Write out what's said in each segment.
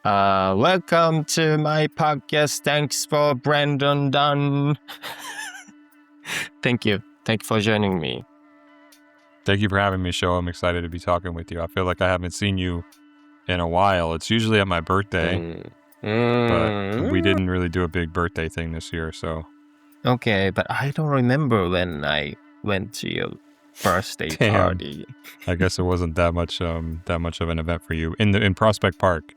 Welcome to my podcast. Thanks for Brandon Dunne. Thank you. Thank you for joining me. Thank you for having me, Sho. I'm excited to be talking with you. I feel like I haven't seen you in a while. It's usually at my birthday, but we didn't really do a big birthday thing this year, so. Okay, but I don't remember when I went to your birthday party. I guess it wasn't that much of an event for you in Prospect Park.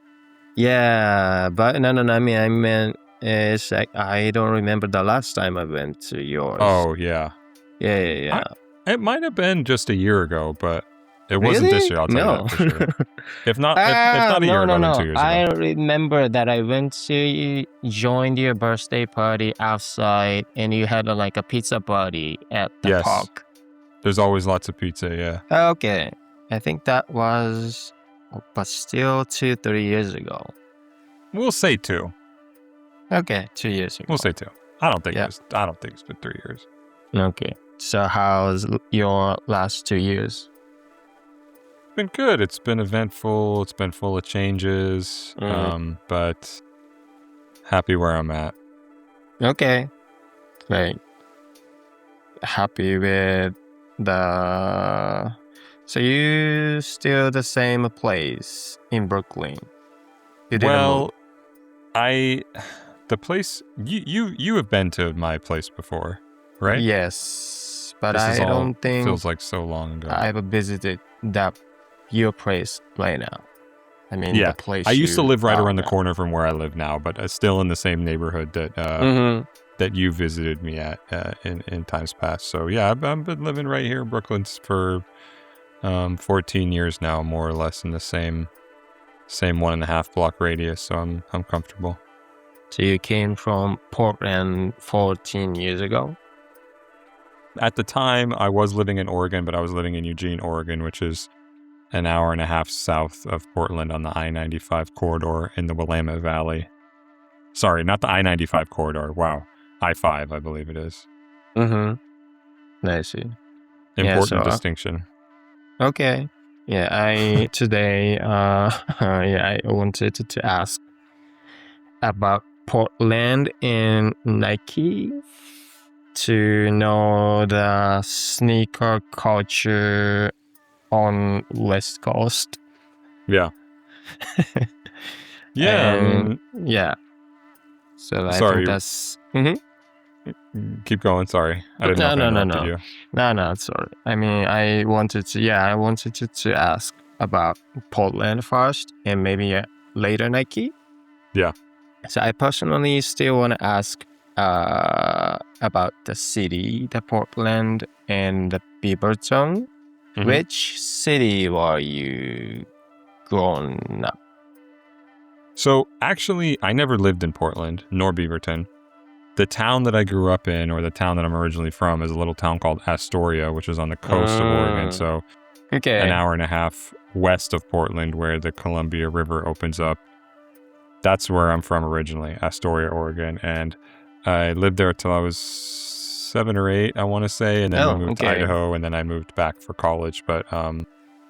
Yeah, but no. I meant it's like I don't remember the last time I went to yours. Oh yeah. Yeah. It might have been just a year ago, but it wasn't this year. I'll tell you that for sure. If not a year ago, then 2 years ago. I remember that I went to join your birthday party outside, and you had a pizza party at the park. There's always lots of pizza. Yeah. Okay, I think that was, but still 2-3 years ago. We'll say 2. Okay, 2 years ago. We'll say 2. I don't think it's been 3 years. Okay. So how's your last 2 years? It's been good. It's been eventful. It's been full of changes. But happy where I'm at. Okay. Great. Happy with so you still the same place in Brooklyn? You didn't move? The place, you have been to my place before, right? Yes, but I don't think feels like so long ago. I've visited your place right now. I mean, the place I used to live right around the corner from where I live now, but still in the same neighborhood that you visited me at in times past. So yeah, I've been living right here in Brooklyn for 14 years now, more or less in the same 1.5 block radius. So I'm comfortable. So you came from Portland 14 years ago? At the time, I was living in Oregon, but I was living in Eugene, Oregon, which is an hour and a half south of Portland on the I-95 corridor in the Willamette Valley. Sorry, not the I-95 corridor. Wow. I-5, I believe it is. I see. Important distinction. Okay. Yeah, I wanted to ask about Portland and Nike to know the sneaker culture on West Coast. Yeah. Yeah. So I think that's... Keep going. Sorry, I didn't know if I interrupted you. No. Sorry. I mean, I wanted to ask about Portland first, and maybe later Nike. Yeah. So I personally still want to ask about the city, the Portland and the Beaverton. Which city were you grown up? So actually, I never lived in Portland nor Beaverton. The town that I grew up in, or the town that I'm originally from, is a little town called Astoria, which is on the coast of Oregon. So an hour and a half west of Portland, where the Columbia River opens up. That's where I'm from originally, Astoria, Oregon. And I lived there till I was 7 or 8, I want to say. And then we moved to Idaho, and then I moved back for college. But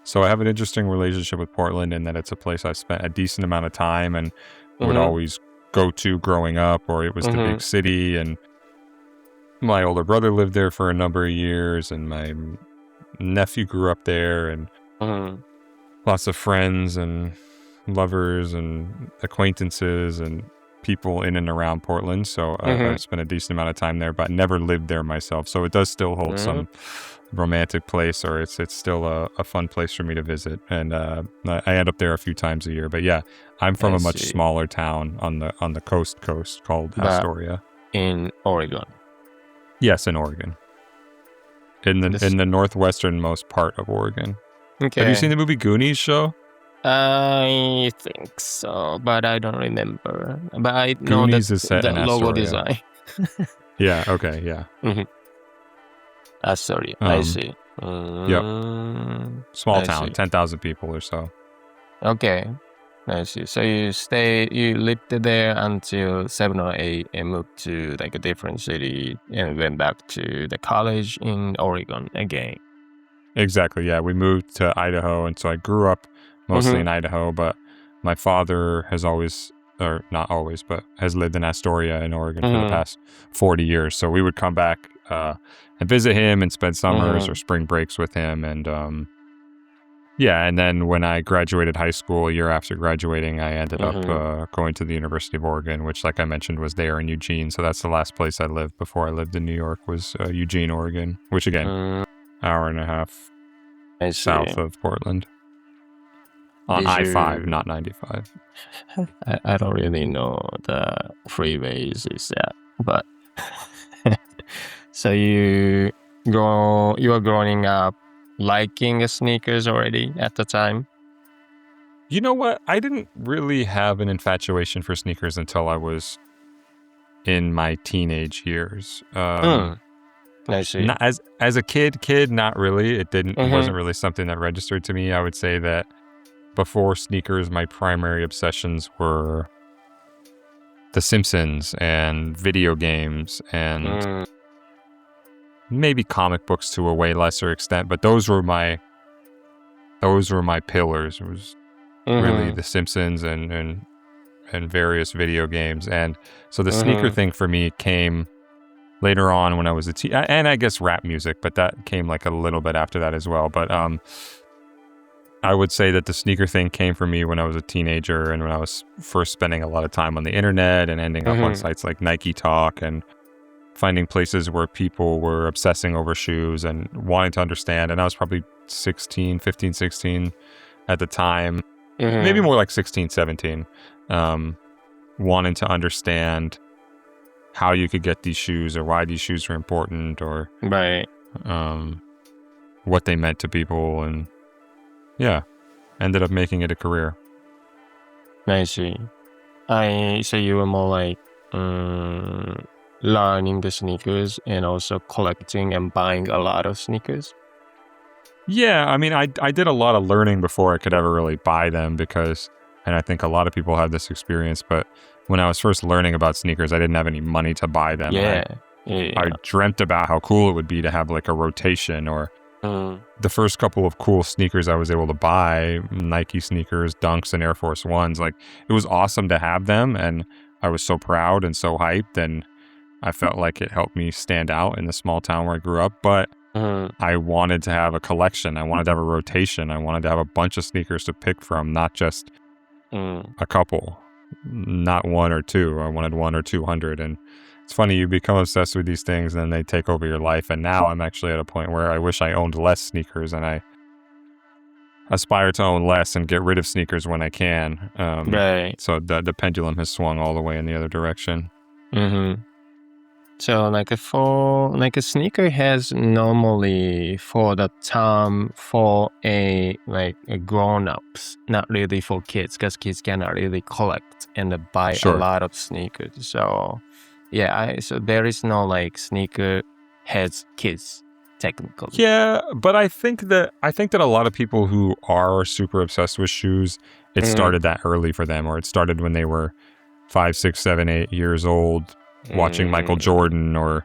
so I have an interesting relationship with Portland in that it's a place I spent a decent amount of time and would always go to growing up, or it was the big city. And my older brother lived there for a number of years, and my nephew grew up there, and lots of friends and lovers and acquaintances and people in and around Portland. So I've spent a decent amount of time there, but never lived there myself. So it does still hold some romantic place, or it's still a fun place for me to visit. And I end up there a few times a year. But yeah, I'm from a much smaller town on the coast called Astoria. In Oregon. Yes, in Oregon. In the northwesternmost part of Oregon. Okay. Have you seen the movie Goonies, Sho? I think so, but I don't remember. But I know Goonies is set in logo Astoria. design. Yeah, okay, yeah. Astoria, I see. Yep. Small town, 10,000 people or so. Okay, I see. So you lived there until 7 or 8 and moved to a different city and went back to the college in Oregon again. Exactly, yeah. We moved to Idaho, and so I grew up mostly in Idaho, but my father has always, or not always, but has lived in Astoria in Oregon for the past 40 years. So we would come back and visit him and spend summers or spring breaks with him. And and then when I graduated high school, a year after graduating, I ended up going to the University of Oregon, which, like I mentioned, was there in Eugene. So that's the last place I lived before I lived in New York, was Eugene, Oregon, which again, hour and a half south of Portland. On I-5, not 95. I don't really know the freeways is that, but so you are growing up liking sneakers already at the time? You know what? I didn't really have an infatuation for sneakers until I was in my teenage years. I see. Not, as a kid, not really. It wasn't really something that registered to me. I would say that before sneakers, my primary obsessions were The Simpsons and video games and maybe comic books to a way lesser extent, but those were my pillars. It was really The Simpsons and various video games. And so the sneaker thing for me came later on when I was and I guess rap music, but that came like a little bit after that as well. But I would say that the sneaker thing came for me when I was a teenager and when I was first spending a lot of time on the internet and ending up on sites like Nike Talk and finding places where people were obsessing over shoes and wanting to understand. And I was probably 15, 16 at the time, maybe more like 16, 17, wanting to understand how you could get these shoes or why these shoes were important or what they meant to people. And ended up making it a career. I see. So you were more like learning the sneakers and also collecting and buying a lot of sneakers? Yeah, I mean, I did a lot of learning before I could ever really buy them and I think a lot of people have this experience, but when I was first learning about sneakers, I didn't have any money to buy them. I dreamt about how cool it would be to have like a rotation or the first couple of cool sneakers I was able to buy, Nike sneakers, Dunks and Air Force Ones, like it was awesome to have them and I was so proud and so hyped and I felt like it helped me stand out in the small town where I grew up, but I wanted to have a collection. I wanted to have a rotation. I wanted to have a bunch of sneakers to pick from, not just a couple, not one or two. I wanted 100 or 200. And it's funny, you become obsessed with these things and then they take over your life. And now I'm actually at a point where I wish I owned less sneakers and I aspire to own less and get rid of sneakers when I can. So the pendulum has swung all the way in the other direction. So like a sneakerheads normally for the term for a grown-ups, not really for kids, because kids cannot really collect and buy a lot of sneakers. So so there is no like sneaker heads kids technically. Yeah, but I think that a lot of people who are super obsessed with shoes, it started that early for them, or it started when they were 5, 6, 7, 8 years old. Watching Michael Jordan or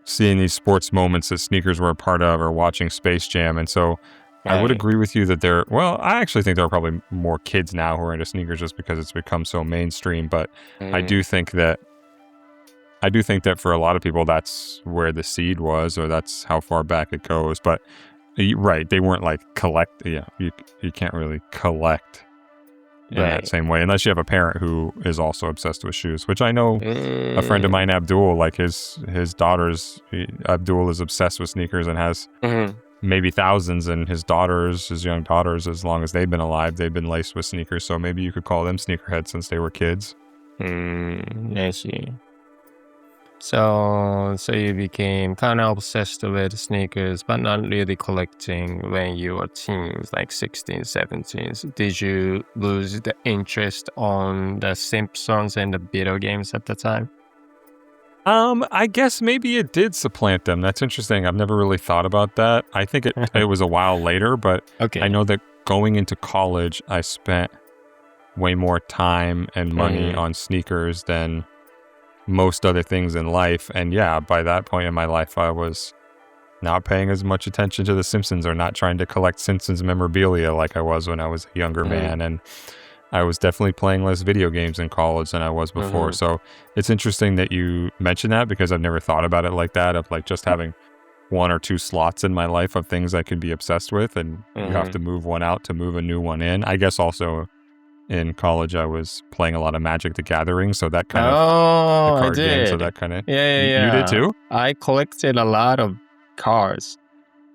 seeing these sports moments that sneakers were a part of or watching Space Jam. And so I would agree with you that I actually think there are probably more kids now who are into sneakers just because it's become so mainstream. But I do think that for a lot of people, that's where the seed was, or that's how far back it goes. But right, they weren't like you can't really collect in that same way, unless you have a parent who is also obsessed with shoes, which I know a friend of mine, Abdul, like his daughters, Abdul is obsessed with sneakers and has maybe thousands, and his young daughters, as long as they've been alive, they've been laced with sneakers. So maybe you could call them sneakerheads since they were kids. I see. So you became kind of obsessed with sneakers, but not really collecting when you were teens, like 16, 17. Did you lose the interest on the Simpsons and the video games at the time? I guess maybe it did supplant them. That's interesting. I've never really thought about that. I think it was a while later, but I know that going into college, I spent way more time and money on sneakers than most other things in life. And by that point in my life, I was not paying as much attention to The Simpsons or not trying to collect Simpsons memorabilia like I was when I was a younger man. And I was definitely playing less video games in college than I was before. So it's interesting that you mentioned that because I've never thought about it like that, of like just having 1 or 2 slots in my life of things I could be obsessed with, and you have to move one out to move a new one in. I guess also in college I was playing a lot of Magic the Gathering, so that kind of the card game, so that kind of You did too? I collected a lot of cards.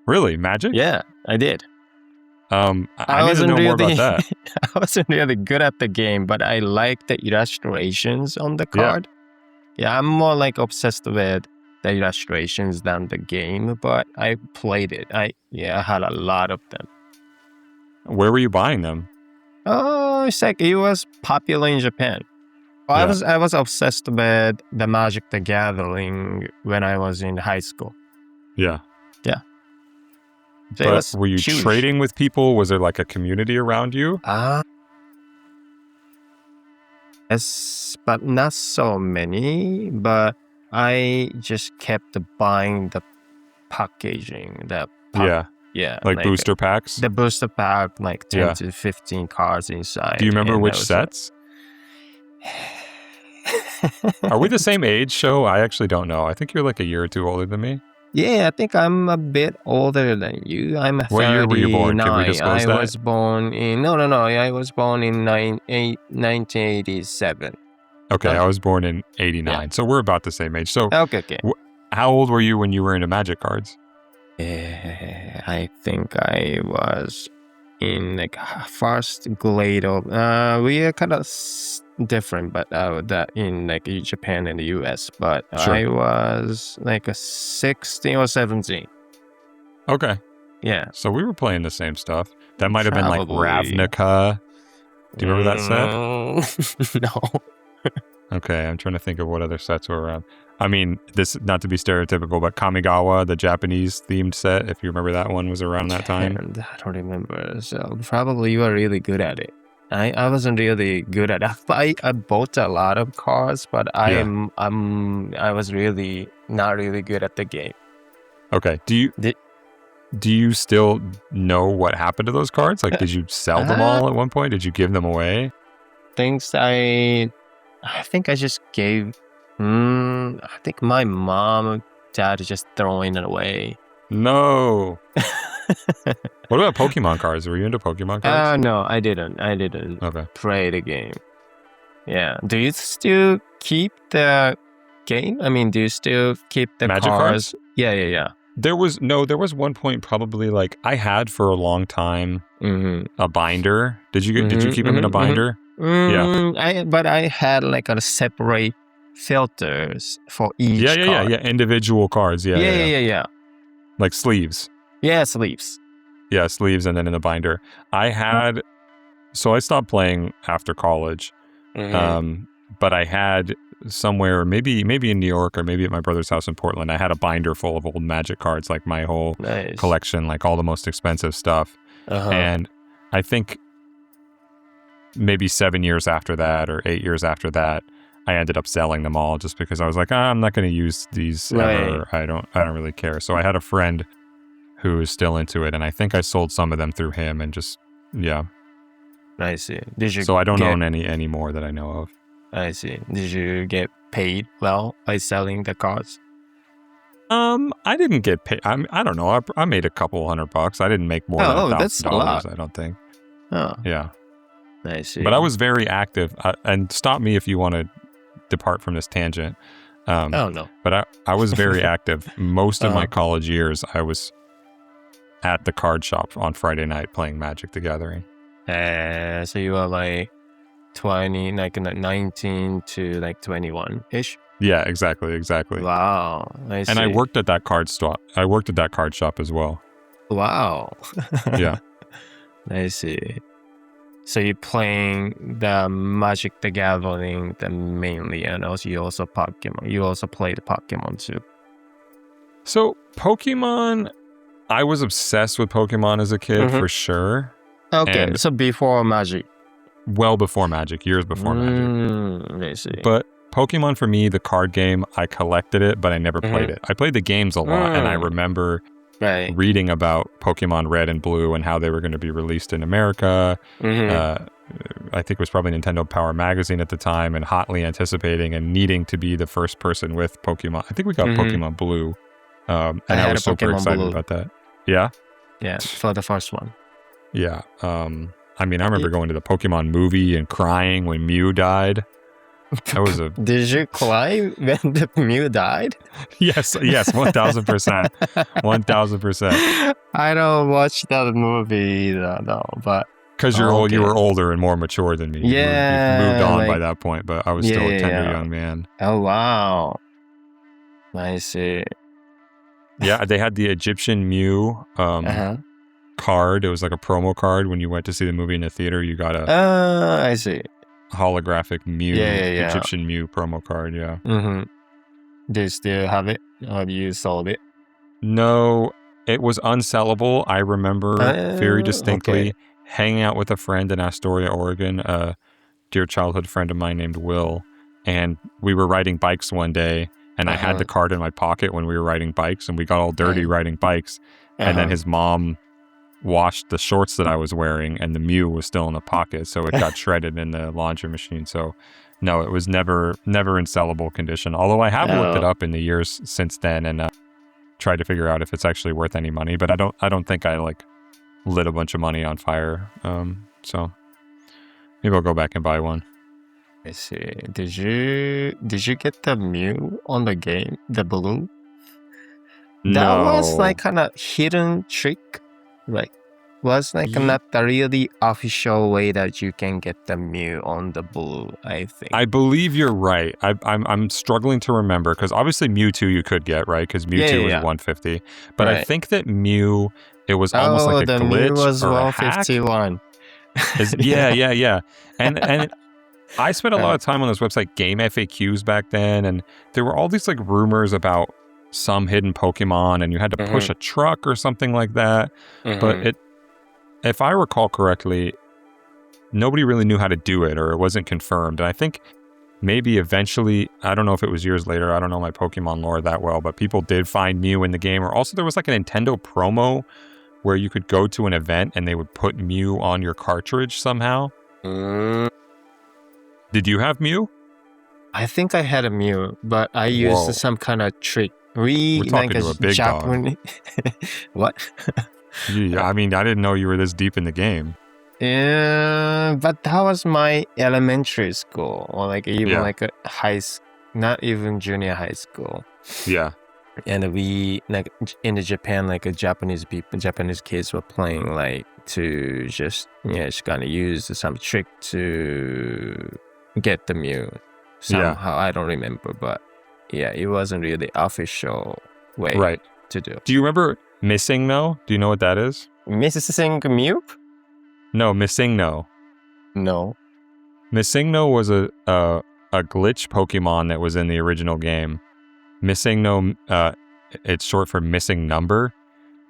Really? Magic? Yeah, I did. I need to know more about that. I wasn't really good at the game, but I liked the illustrations on the card. Yeah, I'm more like obsessed with the illustrations than the game, but I played it. I had a lot of them. Where were you buying them? Oh, it's like it was popular in Japan. I was obsessed with the Magic the Gathering when I was in high school. Yeah. Yeah. So but were you trading with people? Was there like a community around you? Yes, but not so many. But I just kept buying the packaging. Like booster packs? The booster pack, like 10 to 15 cards inside. Do you remember which sets? Are we the same age, Sho? I actually don't know. I think you're like a year or 2 older than me. Yeah, I think I'm a bit older than you. I'm 39. What year were you born? Can we disclose that? I was born in... I was born in 1987. Okay, I was born in 89. So we're about the same age. So okay. How old were you when you were into Magic cards? I think I was in like first grade of... we are kind of different, but that in like Japan and the US. But I was like a 16 or 17. Okay. Yeah. So we were playing the same stuff. That might have been like Ravnica. Do you remember that set? No. Okay, I'm trying to think of what other sets were around. I mean, this, not to be stereotypical, but Kamigawa, the Japanese themed set, if you remember that one, was around that time. I don't remember. So probably you are really good at it. I wasn't really good at it. I bought a lot of cards, but I was really not really good at the game. Okay. Do you still know what happened to those cards? Like, did you sell them all at one point? Did you give them away? I think I just gave... I think my mom and dad just throwing it away. No. What about Pokemon cards? Were you into Pokemon cards? No, I didn't. Play the game. Yeah. Do you still keep the game? I mean, do you still keep the Magic cards? Yeah. There was one point probably like I had for a long time a binder. Did you keep them in a binder? But I had like a separate filters for each card. Yeah. Individual cards. Yeah. Like sleeves. Yeah, sleeves. Yeah, sleeves, and then in the binder. I stopped playing after college. But I had somewhere, maybe in New York or maybe at my brother's house in Portland, I had a binder full of old Magic cards, like my whole collection, like all the most expensive stuff. And I think maybe 7 years after that or 8 years after that, I ended up selling them all just because I was like, I'm not going to use these ever. I don't really care. So I had a friend who is still into it, and I think I sold some of them through him, and just I see. So I don't own any anymore that I know of. I see. Did you get paid well by selling the cards? I didn't get paid. I don't know. I made a couple $100. I didn't make more than $1,000. I don't think. Oh. Yeah. I see. But I was very active. And stop me if you want to depart from this tangent. No. But I was very active. Most of my college years, I was at the card shop on Friday night playing Magic the Gathering. So you were like 19 to like 21-ish? Yeah, exactly. Wow. I see. And I worked at that card shop. I worked at that card shop as well. Wow. Yeah. I see. So you're playing the Magic the Gathering mainly, and also you also Pokemon. You also played Pokemon too. So Pokemon, I was obsessed with Pokemon as a kid for sure. Okay, and so before Magic. Well before Magic, years before Magic. I see. But Pokemon for me, the card game, I collected it, but I never played it. I played the games a lot, and I remember Right. reading about Pokemon Red and Blue and how they were going to be released in America. I think it was probably Nintendo Power Magazine at the time, and hotly anticipating and needing to be the first person with Pokemon. I think we got Pokemon Blue, and I was super excited about that. Yeah? Yeah, for the first one. Yeah. I mean, I remember going to the Pokemon movie and crying when Mew died. That was a... Did you cry when the Mew died? Yes, 1,000%. 1,000%. I don't watch that movie either, no, but... Because you were older and more mature than me. Yeah. You moved on by that point, but I was still a tender young man. Oh, wow. I see. Yeah, they had the Egyptian Mew card. It was like a promo card. When you went to see the movie in the theater, you got a I see. holographic Mew, Egyptian Mew promo card, yeah. Do you still have it? Or you sold it? No, it was unsellable. I remember very distinctly hanging out with a friend in Astoria, Oregon, a dear childhood friend of mine named Will, and we were riding bikes one day, and I had the card in my pocket when we were riding bikes, and we got all dirty riding bikes, and then his mom washed the shorts that I was wearing, and the Mew was still in the pocket, so it got shredded in the laundry machine. So no, it was never in sellable condition, although I have looked it up in the years since then and tried to figure out if it's actually worth any money, but I don't think I lit a bunch of money on fire, so maybe I'll go back and buy one. I see. Did you get the Mew on the game, the blue? That was like kind of hidden trick, right? Was like not the really official way that you can get the Mew on the blue, I think. I believe you're right. I'm struggling to remember, because obviously Mewtwo you could get, right? Because Mewtwo was 150. But I think that Mew, it was almost like a glitch Mew was or 151. Yeah. And I spent a lot of time on this website, Game FAQs, back then, and there were all these rumors about some hidden Pokemon, and you had to push a truck or something like that. But if I recall correctly, nobody really knew how to do it, or it wasn't confirmed. And I think maybe eventually, I don't know if it was years later, I don't know my Pokemon lore that well, but people did find Mew in the game. Or also there was like a Nintendo promo where you could go to an event and they would put Mew on your cartridge somehow. Did you have Mew? I think I had a Mew, but I used some kind of trick. We're talking to a big dog. What? Yeah, I mean, I didn't know you were this deep in the game. Yeah, but that was my elementary school, or even like a not even junior high school. Yeah. And we in Japan, Japanese kids were playing to just kind of use some trick to get the Mew somehow. I don't remember, but it wasn't really official way to do. Do you remember Missing No? Do you know what that is? Missing Mew? No, Missing No. No. Missing No was a glitch Pokemon that was in the original game. Missing No, it's short for missing number.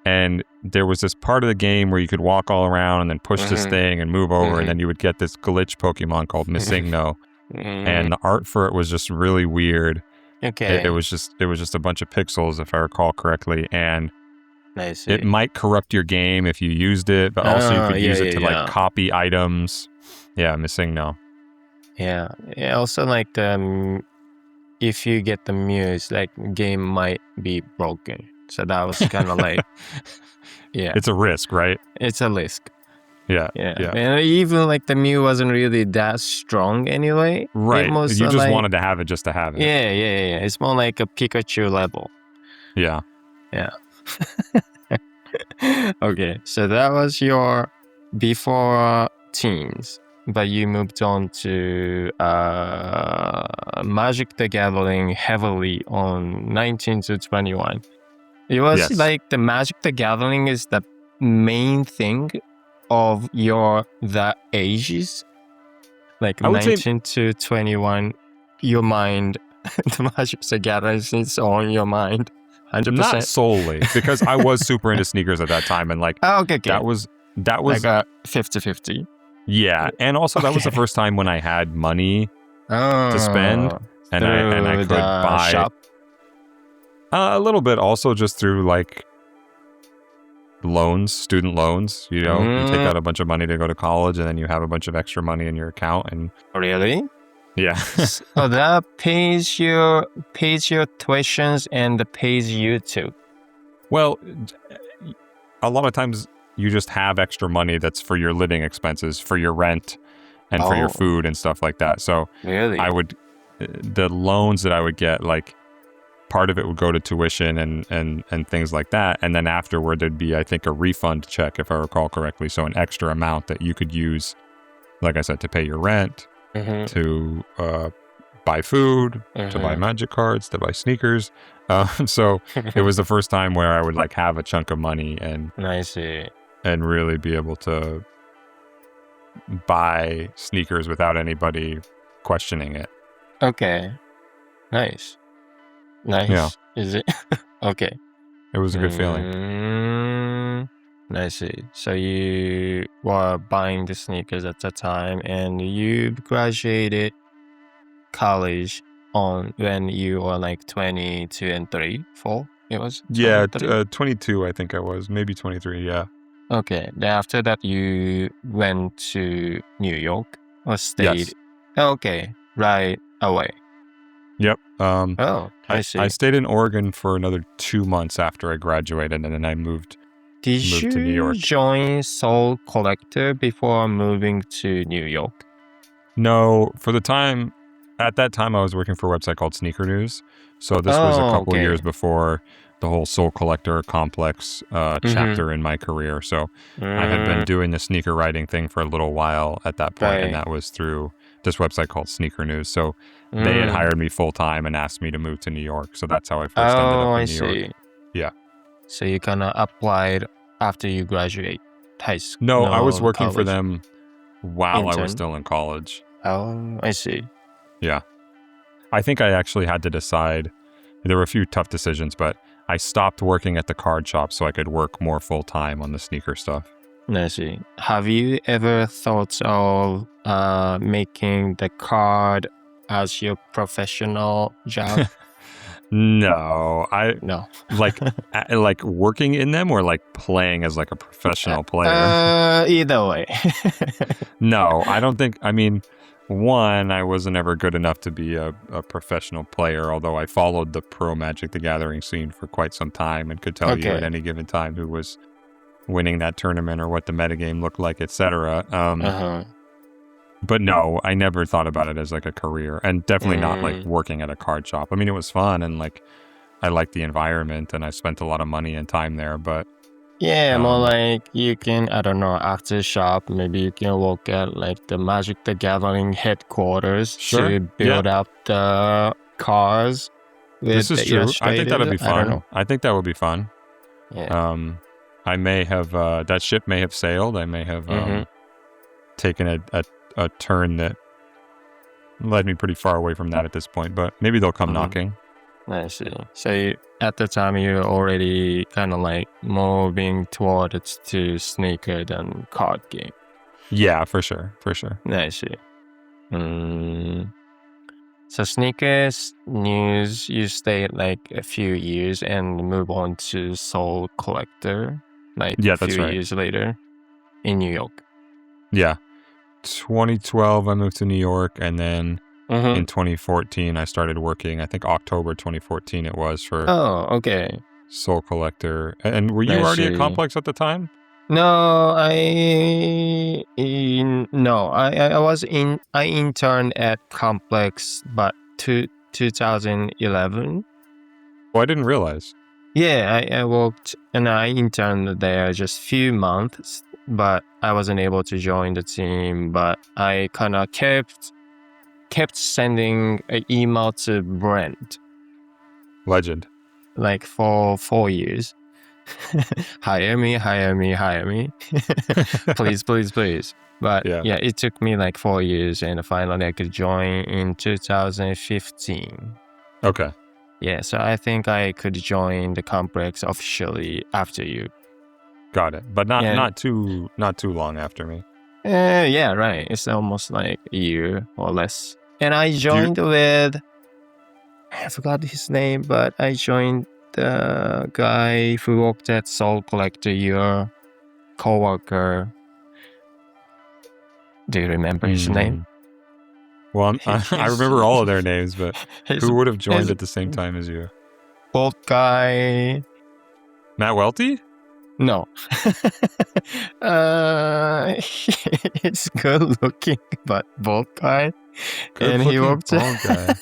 And there was this part of the game where you could walk all around and then push this thing and move over, and then you would get this glitch Pokemon called Missing No. And the art for it was just really weird. Okay. It was just a bunch of pixels, if I recall correctly, and it might corrupt your game if you used it, but also you could use it to copy items. Yeah, Missing No. Yeah. Also, if you get the Mew, it's game might be broken. So that was kind of it's a risk, right? It's a risk. Yeah. And even the Mew wasn't really that strong anyway. Right. You just wanted to have it just to have it. Yeah. It's more like a Pikachu level. Yeah. Okay, so that was your before teens, but you moved on to Magic the Gathering heavily on 19 to 21. It was the Magic the Gathering is the main thing of the ages, 19 to 21. Your mind, the Magic the Gathering is on your mind. 100%. Not solely, because I was super into sneakers at that time, and okay. that was a 50-50. Yeah, and also that was the first time when I had money to spend, and I could buy shop. A little bit, also just through loans, student loans. You take out a bunch of money to go to college, and then you have a bunch of extra money in your account. And Really? yeah, So that pays your tuitions and pays you too. well, a lot of times you just have extra money that's for your living expenses, for your rent, and for your food and stuff like that. So Really? the loans that I would get, like part of it would go to tuition and things like that. And then afterward, there'd be, I think, a refund check, if I recall correctly. So an extra amount that you could use, like I said, to pay your rent, to buy food, to buy magic cards, to buy sneakers. So it was the first time where I would like have a chunk of money and I see. and really be able to buy sneakers without anybody questioning it. Okay. Nice. Yeah. Is it? Okay. It was a good feeling. I see. So you were buying the sneakers at the time, and you graduated college when you were like 22 and 4. It was 22, I think I was, maybe 23. Yeah. Okay. Then after that, you went to New York or stayed? Yes. Okay. Right away. Yep. I see. I stayed in Oregon for another 2 months after I graduated, and then I moved to New York. Join Soul Collector before moving to New York? No, at that time I was working for a website called Sneaker News. So this was a couple years before the whole Soul Collector complex chapter in my career. So I had been doing the sneaker writing thing for a little while at that point, and that was through this website called Sneaker News. So they had hired me full time and asked me to move to New York. So that's how I first ended up in New York. Yeah. So you kind of applied after you graduate high school? No, I was working for them while I was still in college. Oh, I see. Yeah. I think I actually had to decide. There were a few tough decisions, but I stopped working at the card shop so I could work more full time on the sneaker stuff. I see. Have you ever thought of making the card as your professional job? No, No. like working in them or like playing as like a professional player. Either way. No, I don't think. I mean, one, I wasn't ever good enough to be a professional player. Although I followed the pro Magic the Gathering scene for quite some time and could tell you at any given time who was winning that tournament or what the metagame looked like, etc. But no, I never thought about it as like a career, and definitely not like working at a card shop. I mean, it was fun and like I liked the environment and I spent a lot of money and time there, but more like you can, I don't know, after shop, maybe you can work at like the Magic the Gathering headquarters to build up the cars. This is true. I think that'd be fun. I think that would be fun. Yeah. I may have, that ship may have sailed. I may have taken a turn that led me pretty far away from that at this point, but maybe they'll come knocking. I see. So at the time you're already kind of like moving towards to sneaker than card game. Yeah, for sure. I see. So Sneakers News, you stayed like a few years and move on to Soul Collector, like a few years later in New York. Yeah. 2012, I moved to New York, and then in 2014, I started working. I think October 2014 it was for Soul Collector. And were you already at Complex at the time? No, I interned at Complex, but 2011. Oh, I didn't realize. Yeah, I worked and I interned there just few months, but I wasn't able to join the team. But I kind of kept sending an email to Brent. Legend. Like for 4 years. hire me. please. But yeah, it took me like 4 years, and finally I could join in 2015. Okay. Yeah, so I think I could join the complex officially after you. Got it. But not too long after me. Yeah, right. It's almost like a year or less. And I joined with, I forgot his name, but I joined the guy who worked at Soul Collector, your coworker. Do you remember his name? Well, I remember all of their names, but who would have joined at the same time as you? Bald guy. Matt Welty? No. He's good looking, but bald guy. Good he worked bald guy.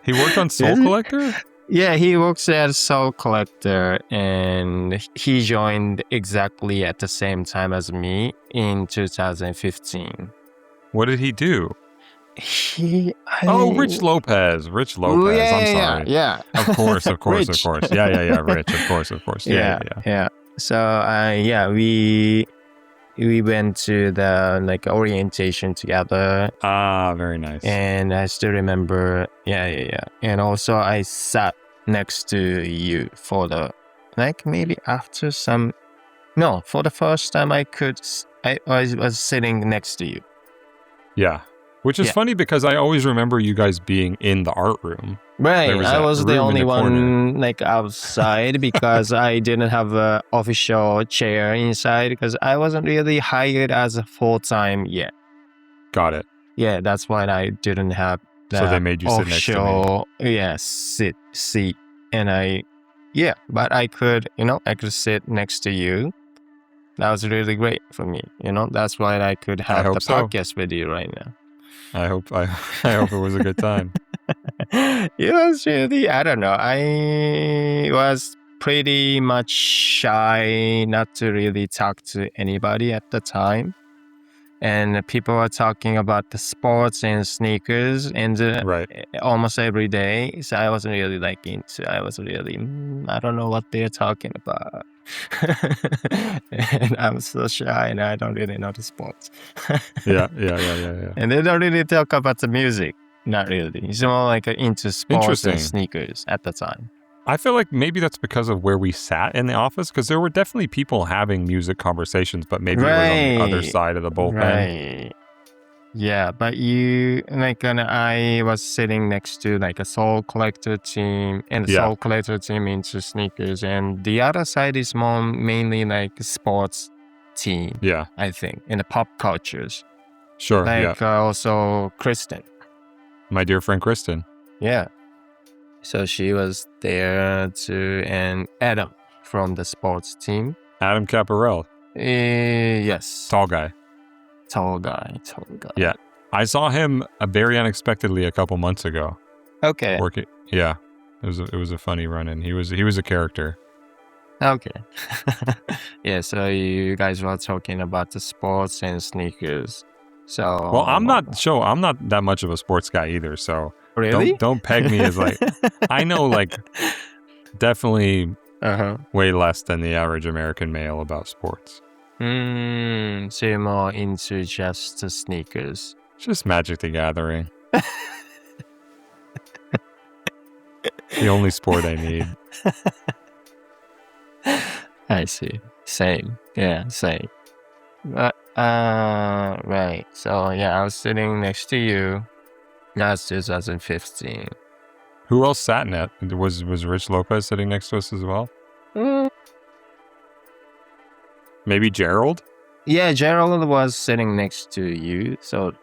He worked on Soul Collector? Yeah, he works at Soul Collector, and he joined exactly at the same time as me in 2015. What did he do? Rich Lopez. Rich Lopez. Ooh, yeah, I'm sorry. Yeah. Of course. Rich. Yeah. Rich. Of course. Yeah. So, we went to the orientation together. Ah, very nice. And I still remember. Yeah. And also, I sat next to you for the maybe after some. No, for the first time I was sitting next to you. Yeah. Which is funny because I always remember you guys being in the art room. Right. I was the only one outside because I didn't have an official chair inside because I wasn't really hired as a full-time yet. Got it. Yeah, that's why I didn't have the so they made you sit next to me. Yeah, seat. And but I could sit next to you. That was really great for me. That's why I could have the podcast with you right now. I hope it was a good time. It was really, I don't know. I was pretty much shy not to really talk to anybody at the time. And people were talking about the sports and sneakers and almost every day. So I wasn't really I don't know what they're talking about. And I'm so shy and I don't really know the sports. Yeah. And they don't really talk about the music. Not really. It's more into sports and sneakers at the time. I feel like maybe that's because of where we sat in the office, because there were definitely people having music conversations, but maybe it was on the other side of the bullpen. Right. Yeah, but you, and I was sitting next to a Soul Collector team and the Soul Collector team into sneakers, and the other side is mainly sports team. Yeah. I think, in the pop cultures. Sure. Also Kristen. My dear friend Kristen. Yeah. So she was there too, and Adam from the sports team. Adam Caparel. Yes. Tall guy. Yeah. I saw him very unexpectedly a couple months ago. Okay. Working. Yeah. It was a funny run-in. He was a character. Okay. Yeah, so you guys were talking about the sports and sneakers. So well, I'm not that much of a sports guy either, so really? Don't peg me as I know definitely way less than the average American male about sports. So you're more into just the sneakers. Just Magic the Gathering. The only sport I need. I see. Same. Yeah, same. Right. So yeah, I was sitting next to you. That's 2015. Who else sat in it? Was Rich Lopez sitting next to us as well? Maybe Gerald? Yeah, Gerald was sitting next to you. So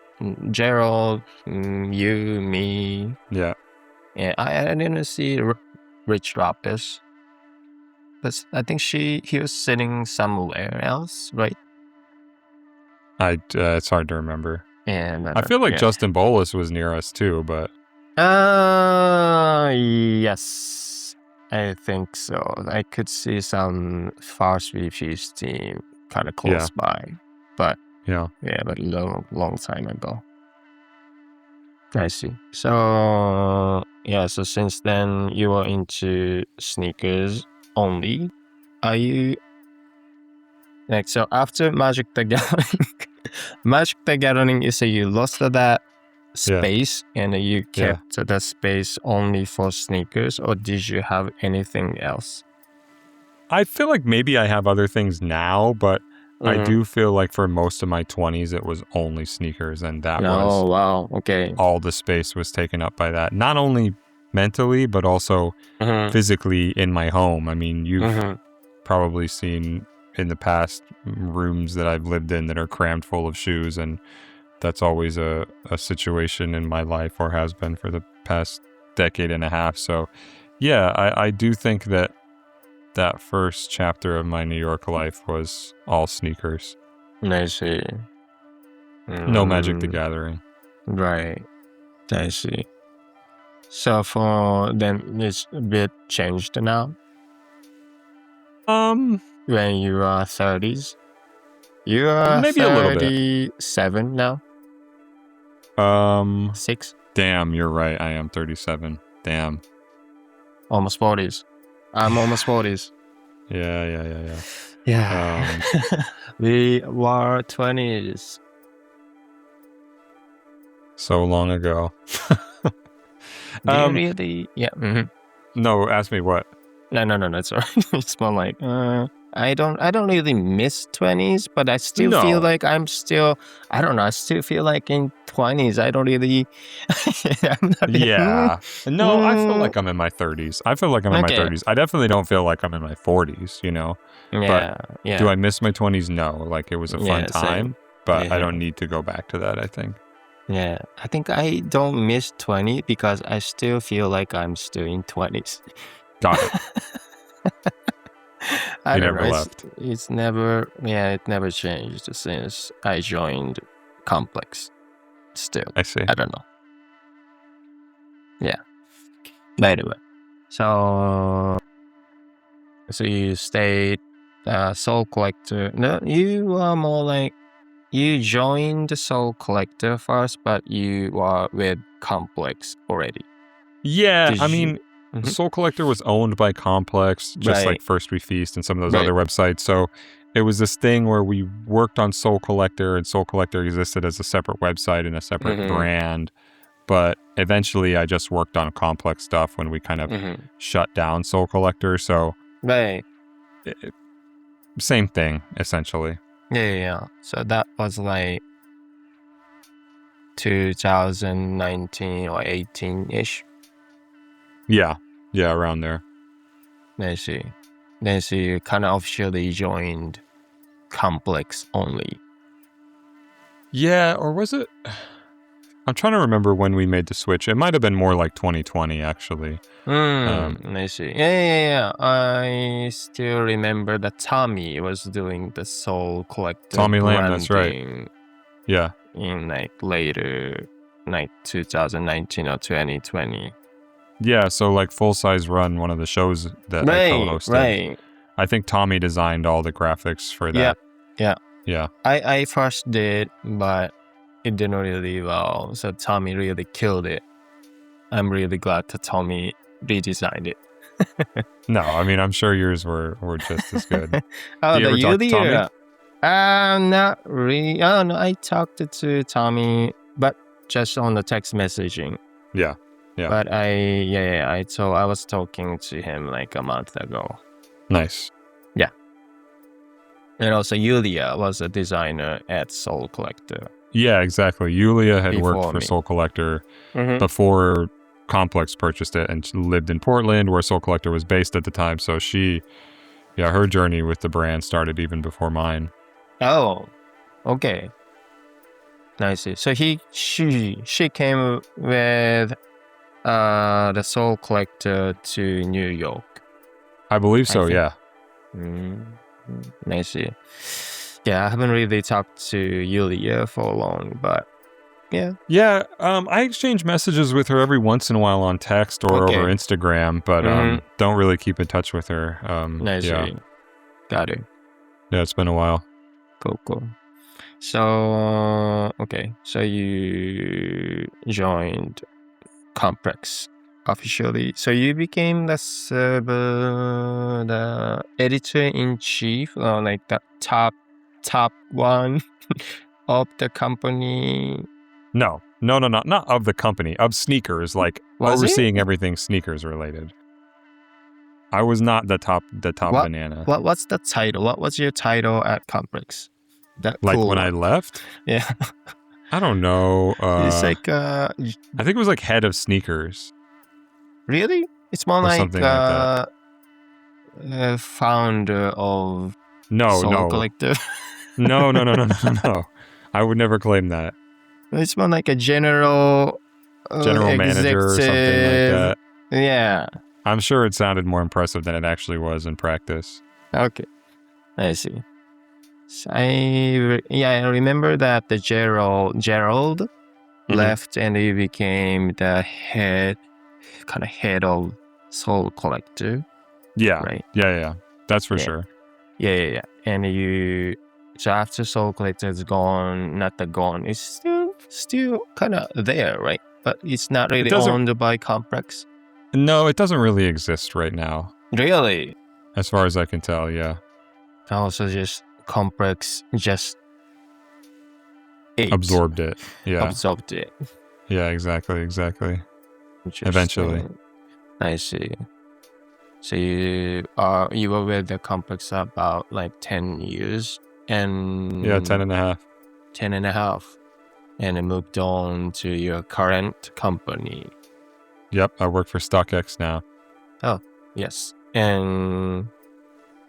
Gerald, you, me. Yeah. Yeah, I didn't see Rich Lopez. But I think he was sitting somewhere else, right? It's hard to remember. Yeah, I feel like Justin Bolus was near us too, but yes, I think so. I could see some fast VP's team kind of close by, but but long time ago. I see. So so since then you were into sneakers only. Are you so after Magic the Gathering, you say you lost that space and you kept the space only for sneakers, or did you have anything else? I feel like maybe I have other things now, but I do feel like for most of my 20s it was only sneakers, and that was wow, okay. All the space was taken up by that. Not only mentally, but also Mhm. physically in my home. I mean, you've Mhm. probably seen in the past rooms that I've lived in that are crammed full of shoes, and that's always a situation in my life, or has been for the past decade and a half. So yeah, I do think that first chapter of my New York life was all sneakers. I see. No Magic the Mm, Gathering. right. I see. So for them, it's a bit changed now. When you are 30s, you are Maybe a little bit. 37 now. 6, Damn, you're right. I am 37. Damn. almost 40s. I'm almost 40s. Yeah. Yeah. We were 20s. So long ago. Do you really? Yeah. Mhm. No, ask me what. No. It's alright. It's more like I don't really miss 20s, but I still feel No. like I'm still. I don't know. I still feel like in 20s. I don't really. I'm not. Yeah. No, I feel like I'm in my 30s. I feel like I'm in my Okay. 30s. I definitely don't feel like I'm in my 40s, you know? Yeah. Yeah. Do I miss my 20s? No. Like, it was a fun Yeah, same. time, but I Yeah. don't need to go back to that, I think. Yeah. I think I don't miss 20 because I still feel like I'm still in 20s. Got it. I You don't never know. left. It's never. Yeah, it never changed since I joined Complex. Still, I see. I don't know. Yeah. By the way, so you stayed Soul Collector. No, you are more like you joined the Soul Collector first, but you are with Complex already. Yeah, Did I you- mean, Soul Collector was owned by Complex, just like First We Feast and some of those Right. other websites. So it was this thing where we worked on Soul Collector, and Soul Collector existed as a separate website and a separate brand. But eventually I just worked on Complex stuff when we kind of shut down Soul Collector. So Right. Same thing, essentially. Yeah. So that was like 2019 or 18-ish. Yeah, around there. I see. Then so you kind of officially joined Complex only. Yeah, or was it? I'm trying to remember when we made the switch. It might have been more like 2020, actually. I see. Yeah. I still remember that Tommy was doing the Soul Collector Tommy Lamb, branding that's right. Yeah. in like later, like 2019 or 2020. Yeah, so like Full Size Run, one of the shows that I co-hosted. Right. I think Tommy designed all the graphics for that. Yeah. I first did, but it didn't really well. So Tommy really killed it. I'm really glad that Tommy redesigned it. No, I mean, I'm sure yours were just as good. Oh, Do you ever talk to Tommy? Not really. Oh, no, I talked to Tommy, but just on the text messaging. Yeah. But I was talking to him like a month ago. Nice. Yeah. And also Yulia was a designer at Soul Collector. Yeah, exactly. Yulia had Before worked for me. Soul Collector before Complex purchased it, and she lived in Portland where Soul Collector was based at the time. So her journey with the brand started even before mine. Oh, okay. Nice. So she came with the Soul Collector to New York. I believe so, yeah. Nice. Yeah, I haven't really talked to Yulia for long, but yeah. Yeah, I exchange messages with her every once in a while on text or over Instagram, but don't really keep in touch with her. Nice. Yeah. Got it. Yeah, it's been a while. Cool. So, okay. So you joined Complex officially. So you became the editor-in-chief, or like the top one of the company. No, not of the company, of sneakers, like overseeing everything sneakers related. I was not the top banana. What's the title? What was your title at Complex? That like cool when one. I left? Yeah. I don't know. It's like I think it was like head of sneakers. Really? It's more or like something like that. Founder of No, Soul no. Collective. No. I would never claim that. It's more like a general General manager or something like that. Yeah. I'm sure it sounded more impressive than it actually was in practice. Okay. I see. So I remember that the Gerald left and he became the head of Soul Collective. Yeah. Right. Yeah. That's for sure. Yeah. And so after Soul Collective is gone, it's still kind of there, right? But it's not really owned by Complex. No, it doesn't really exist right now. Really? As far as I can tell, yeah. Also just Complex just absorbed it. Yeah. Absorbed it. Yeah, exactly. Eventually. I see. So you were with the Complex about like 10 years and 10 and a half. 10 and a half. And then moved on to your current company. Yep, I work for StockX now. Oh, yes. And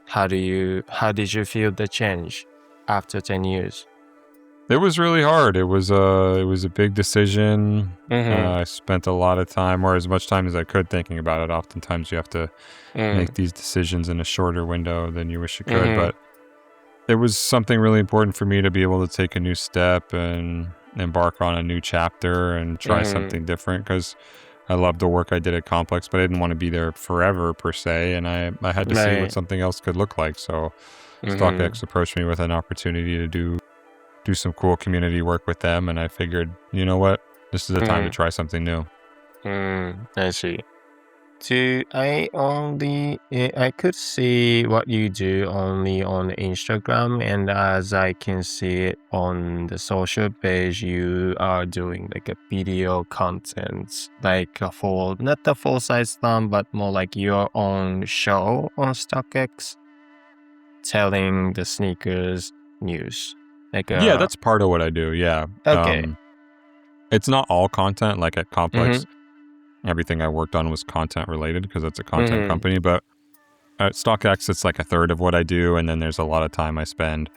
how did you feel the change after 10 years? It was really hard. It was a big decision. I spent a lot of time, or as much time as I could, thinking about it. Oftentimes you have to make these decisions in a shorter window than you wish you could, but it was something really important for me to be able to take a new step and embark on a new chapter and try something different, because I loved the work I did at Complex, but I didn't want to be there forever per se, and I had to see what something else could look like. So StockX approached me with an opportunity to do some cool community work with them, and I figured, you know what, this is the time to try something new. I see. I could see what you do only on Instagram, and as I can see it on the social page, you are doing like a video content, like not the full size thumb, but more like your own show on StockX, telling the sneakers news. Yeah, that's part of what I do. Yeah. Okay. It's not all content. Like at Complex, everything I worked on was content related because it's a content company. But at StockX, it's like a third of what I do, and then there's a lot of time I spend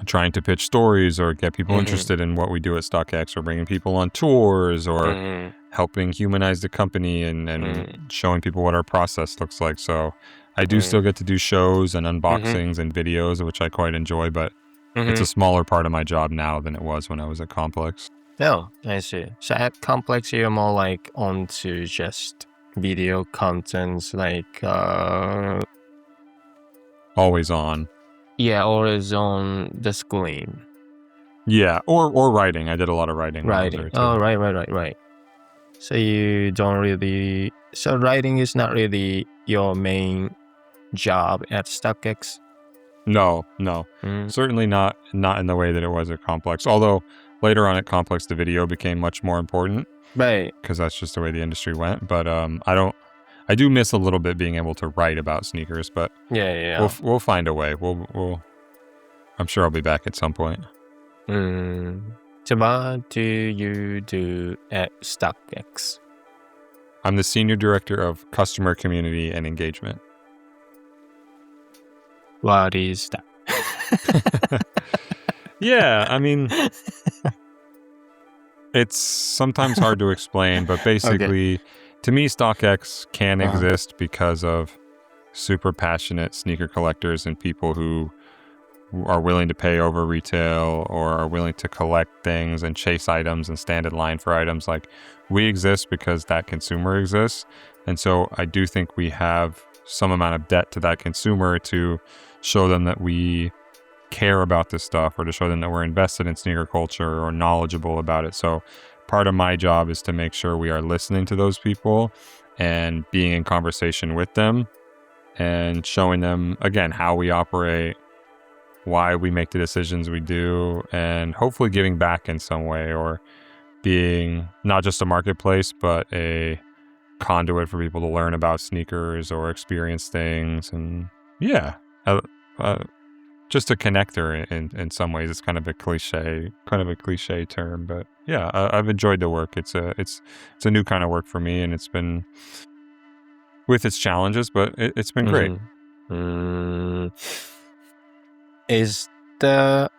trying to pitch stories or get people interested in what we do at StockX, or bringing people on tours, or helping humanize the company and showing people what our process looks like. So I do still get to do shows and unboxings and videos, which I quite enjoy, but it's a smaller part of my job now than it was when I was at Complex. Oh, I see. So at Complex, you're more like onto just video contents, like always on. Yeah, always on the screen. Yeah, or writing. I did a lot of writing. Writing. Oh, right. So you don't really. So writing is not really your main job at StockX. No. Certainly not in the way that it was at Complex. Although later on at Complex, the video became much more important. Right. Because that's just the way the industry went. But I do miss a little bit being able to write about sneakers. But yeah. We'll find a way. We'll. I'm sure I'll be back at some point. So what do you do at StockX? I'm the Senior Director of Customer Community and Engagement. What is that? Yeah, I mean, it's sometimes hard to explain, but basically, to me, StockX can exist because of super passionate sneaker collectors and people who are willing to pay over retail or are willing to collect things and chase items and stand in line for items. Like, we exist because that consumer exists. And so I do think we have some amount of debt to that consumer to show them that we care about this stuff, or to show them that we're invested in sneaker culture or knowledgeable about it. So part of my job is to make sure we are listening to those people and being in conversation with them and showing them, again, how we operate, why we make the decisions we do, and hopefully giving back in some way, or being not just a marketplace, but a conduit for people to learn about sneakers or experience things. And yeah, just a connector in some ways. It's kind of a cliche term, but yeah, I've enjoyed the work. It's a new kind of work for me, and it's been with its challenges, but it's been great. Is the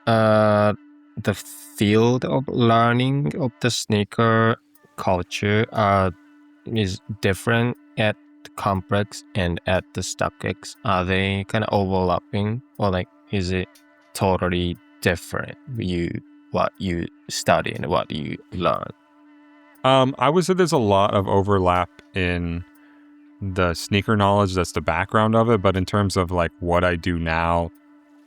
field of learning of the sneaker culture is different at the complex and at the StockX? Are they kind of overlapping, or like is it totally different? What you study and what you learn? I would say there's a lot of overlap in the sneaker knowledge. That's the background of it, but in terms of like what I do now,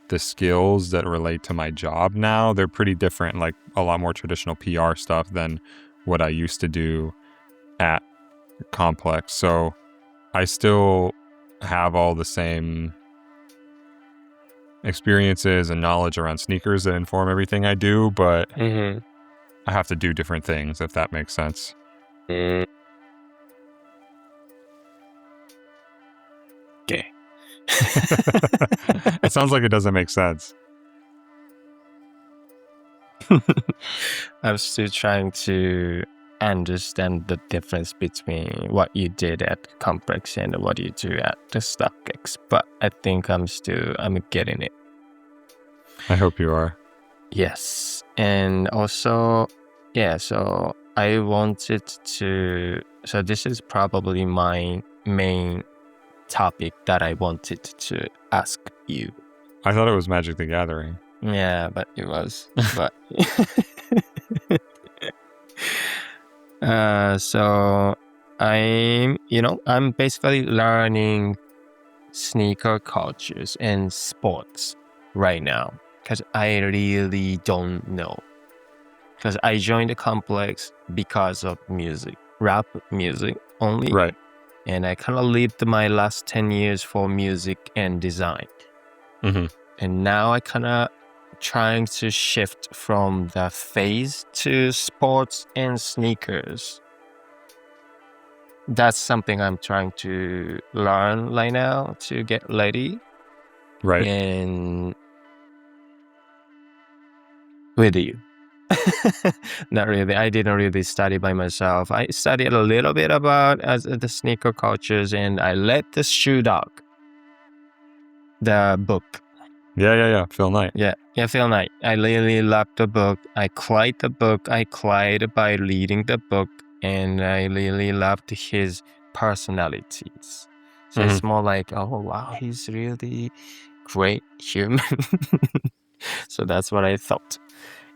the skills that relate to my job now, they're pretty different, like a lot more traditional PR stuff than what I used to do at Complex. So I still have all the same experiences and knowledge around sneakers that inform everything I do, but I have to do different things, if that makes sense. Okay. It sounds like it doesn't make sense. I'm still trying to understand the difference between what you did at Complex and what you do at the StockX, but I think I'm getting it. I hope you are. Yes, and also, yeah, so I wanted to, so this is probably my main topic that I wanted to ask you. I thought it was Magic the Gathering. Yeah, but it was, but so I'm basically learning sneaker cultures and sports right now because I really don't know. Because I joined the complex because of music, rap music only. Right. And I kind of lived my last 10 years for music and design. And now I kind of trying to shift from the phase to sports and sneakers. That's something I'm trying to learn right now to get ready. Right. And with you. Not really. I didn't really study by myself. I studied a little bit about the sneaker cultures, and I read the Shoe Dog, the book. Yeah. Phil Knight. Yeah, Phil Knight. I really loved the book. I cried the book. I cried by reading the book, and I really loved his personalities. So it's more like, oh wow, he's really great human. So that's what I thought.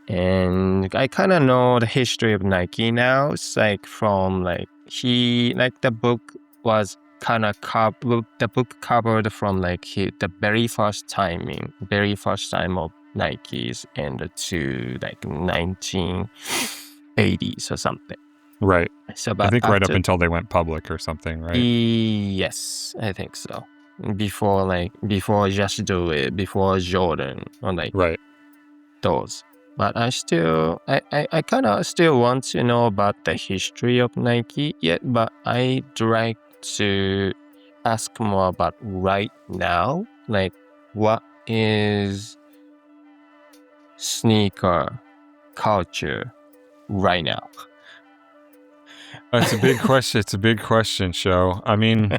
And I kind of know the history of Nike now. It's like from like the book was kind of the book covered from like the very first time of Nikes and to like 1980s or something. Right. So I think right up until they went public or something, right? Yes, I think so. Before Just Do It, before Jordan, or like those. But I kind of still want to know about the history of Nike yet, but I'd like to ask more about right now. Like, what is sneaker culture right now? It's a big question. It's a big question, Sho. I mean,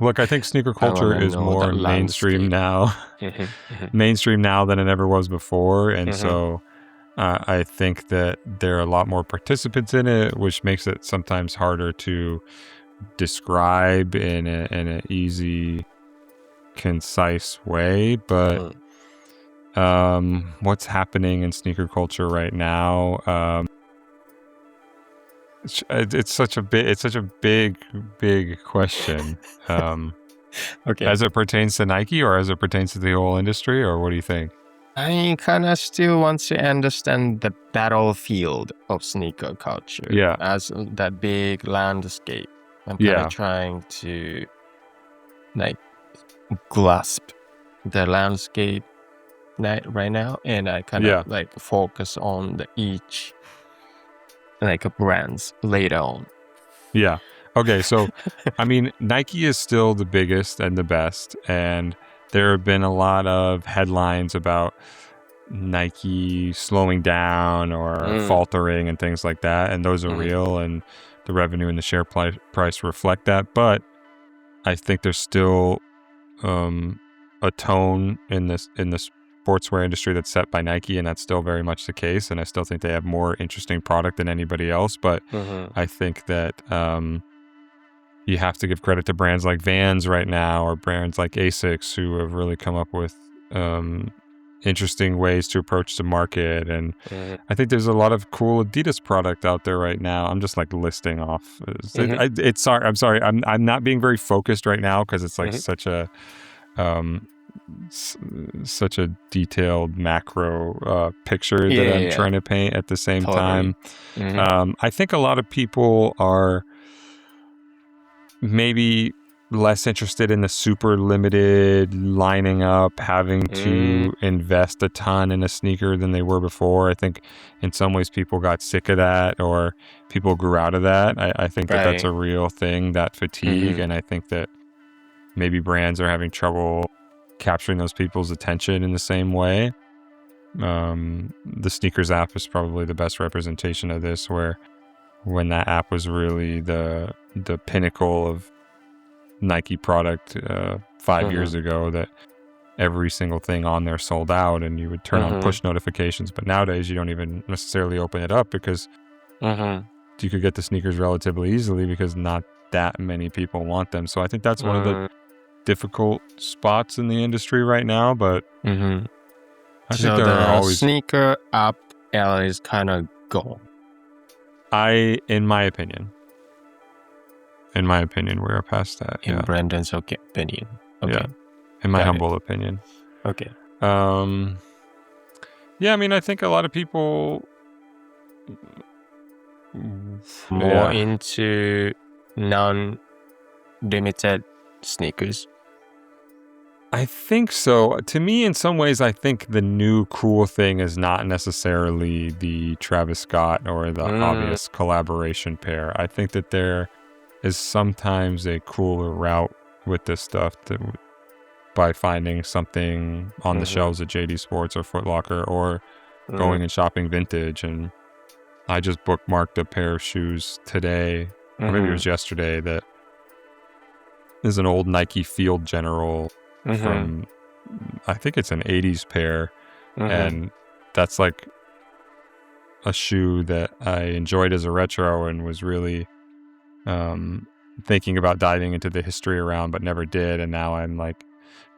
look, I think sneaker culture is more mainstream now. Mainstream now than it ever was before. And so I think that there are a lot more participants in it, which makes it sometimes harder to describe in an easy, concise way. But what's happening in sneaker culture right now? It's such a big question. Okay. As it pertains to Nike, or as it pertains to the whole industry, or what do you think? I kind of still want to understand the battlefield of sneaker culture. Yeah. As that big landscape. I'm kind of trying to like grasp the landscape right now, and I kind of like focus on each like brands later on. Yeah. Okay. So, I mean, Nike is still the biggest and the best, and there have been a lot of headlines about Nike slowing down or faltering and things like that, and those are real, and the revenue and the share price reflect that. But I think there's still a tone in the sportswear industry that's set by Nike, and that's still very much the case. And I still think they have more interesting product than anybody else. But I think that you have to give credit to brands like Vans right now, or brands like Asics, who have really come up with interesting ways to approach the market. And I think there's a lot of cool Adidas product out there right now. I'm just like listing off. I'm sorry. I'm not being very focused right now because it's like such a detailed macro picture that I'm trying to paint at the same time. I think a lot of people are maybe less interested in the super limited lining up, having to invest a ton in a sneaker than they were before. I think in some ways people got sick of that, or people grew out of that. I think that that's a real thing, that fatigue. And I think that maybe brands are having trouble capturing those people's attention in the same way. The sneakers app is probably the best representation of this, where when that app was really the pinnacle of Nike product 5 years ago, that every single thing on there sold out, and you would turn on push notifications. But nowadays you don't even necessarily open it up, because you could get the sneakers relatively easily because not that many people want them. So I think that's one of the difficult spots in the industry right now. But I think So there the are always sneaker app era is kind of gone. in my opinion, we're past that. In Brendan's opinion. Okay. Yeah. In my Got it. humble opinion. Okay. Yeah, I mean, I think a lot of people More into non-limited sneakers. I think so. To me, in some ways, I think the new cool thing is not necessarily the Travis Scott or the obvious collaboration pair. I think that there is sometimes a cooler route with this stuff by finding something on the shelves at JD Sports or Foot Locker, or going and shopping vintage. And I just bookmarked a pair of shoes today, or maybe it was yesterday, that is an old Nike Field General from, I think it's an 80s pair. And that's like a shoe that I enjoyed as a retro and was really thinking about diving into the history around, but never did. And now I'm like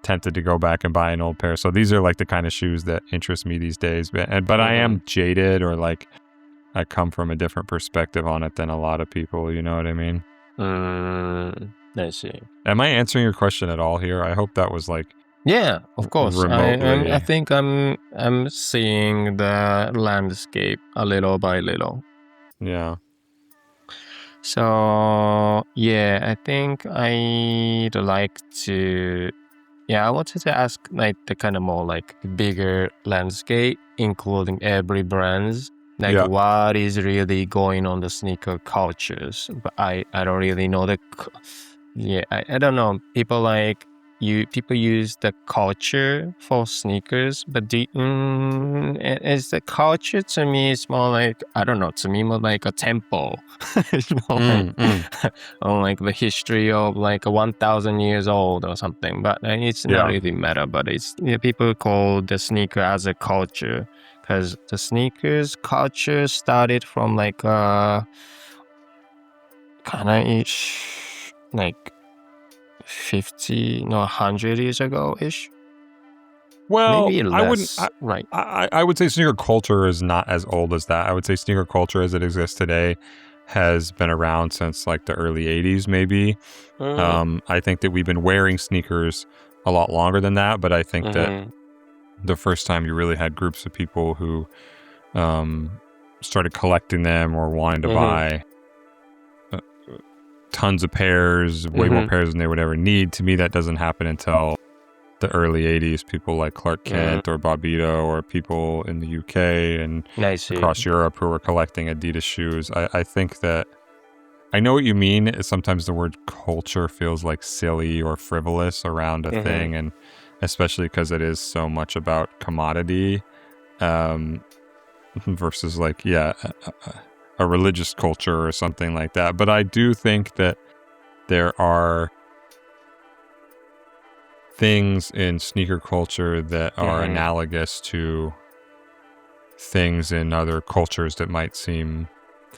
tempted to go back and buy an old pair. So these are like the kind of shoes that interest me these days. But I am jaded, or like I come from a different perspective on it than a lot of people. You know what I mean? I see. Am I answering your question at all here? I hope that was like, Yeah, of course. remotely. I think I'm seeing the landscape a little by little. yeah. So yeah, I think I'd like to. Yeah, I wanted to ask like the kind of more like bigger landscape, including every brands. Like Yeah. what is really going on the sneaker cultures, but I don't really know I don't know. People use the culture for sneakers, but is the culture, to me, it's more like, I don't know, to me more like a temple. It's more like on like the history of like 1,000 years old or something, but it's not really matter. But it's people call the sneaker as a culture, because the sneakers culture started from like kind of ish, like 100 years ago ish. Well, Maybe less. I wouldn't. Right. I would say sneaker culture is not as old as that. I would say sneaker culture as it exists today has been around since like the early 80s, maybe. I think that we've been wearing sneakers a lot longer than that, but I think that the first time you really had groups of people who started collecting them or wanting to buy tons of pairs, way more pairs than they would ever need. To me, that doesn't happen until the early 80s. People like Clark Kent or Bobbito, or people in the UK and across Europe who were collecting Adidas shoes. I think that I know what you mean. Sometimes the word culture feels like silly or frivolous around a thing, and especially because it is so much about commodity versus like, a religious culture or something like that. But I do think that there are things in sneaker culture that are analogous to things in other cultures that might seem...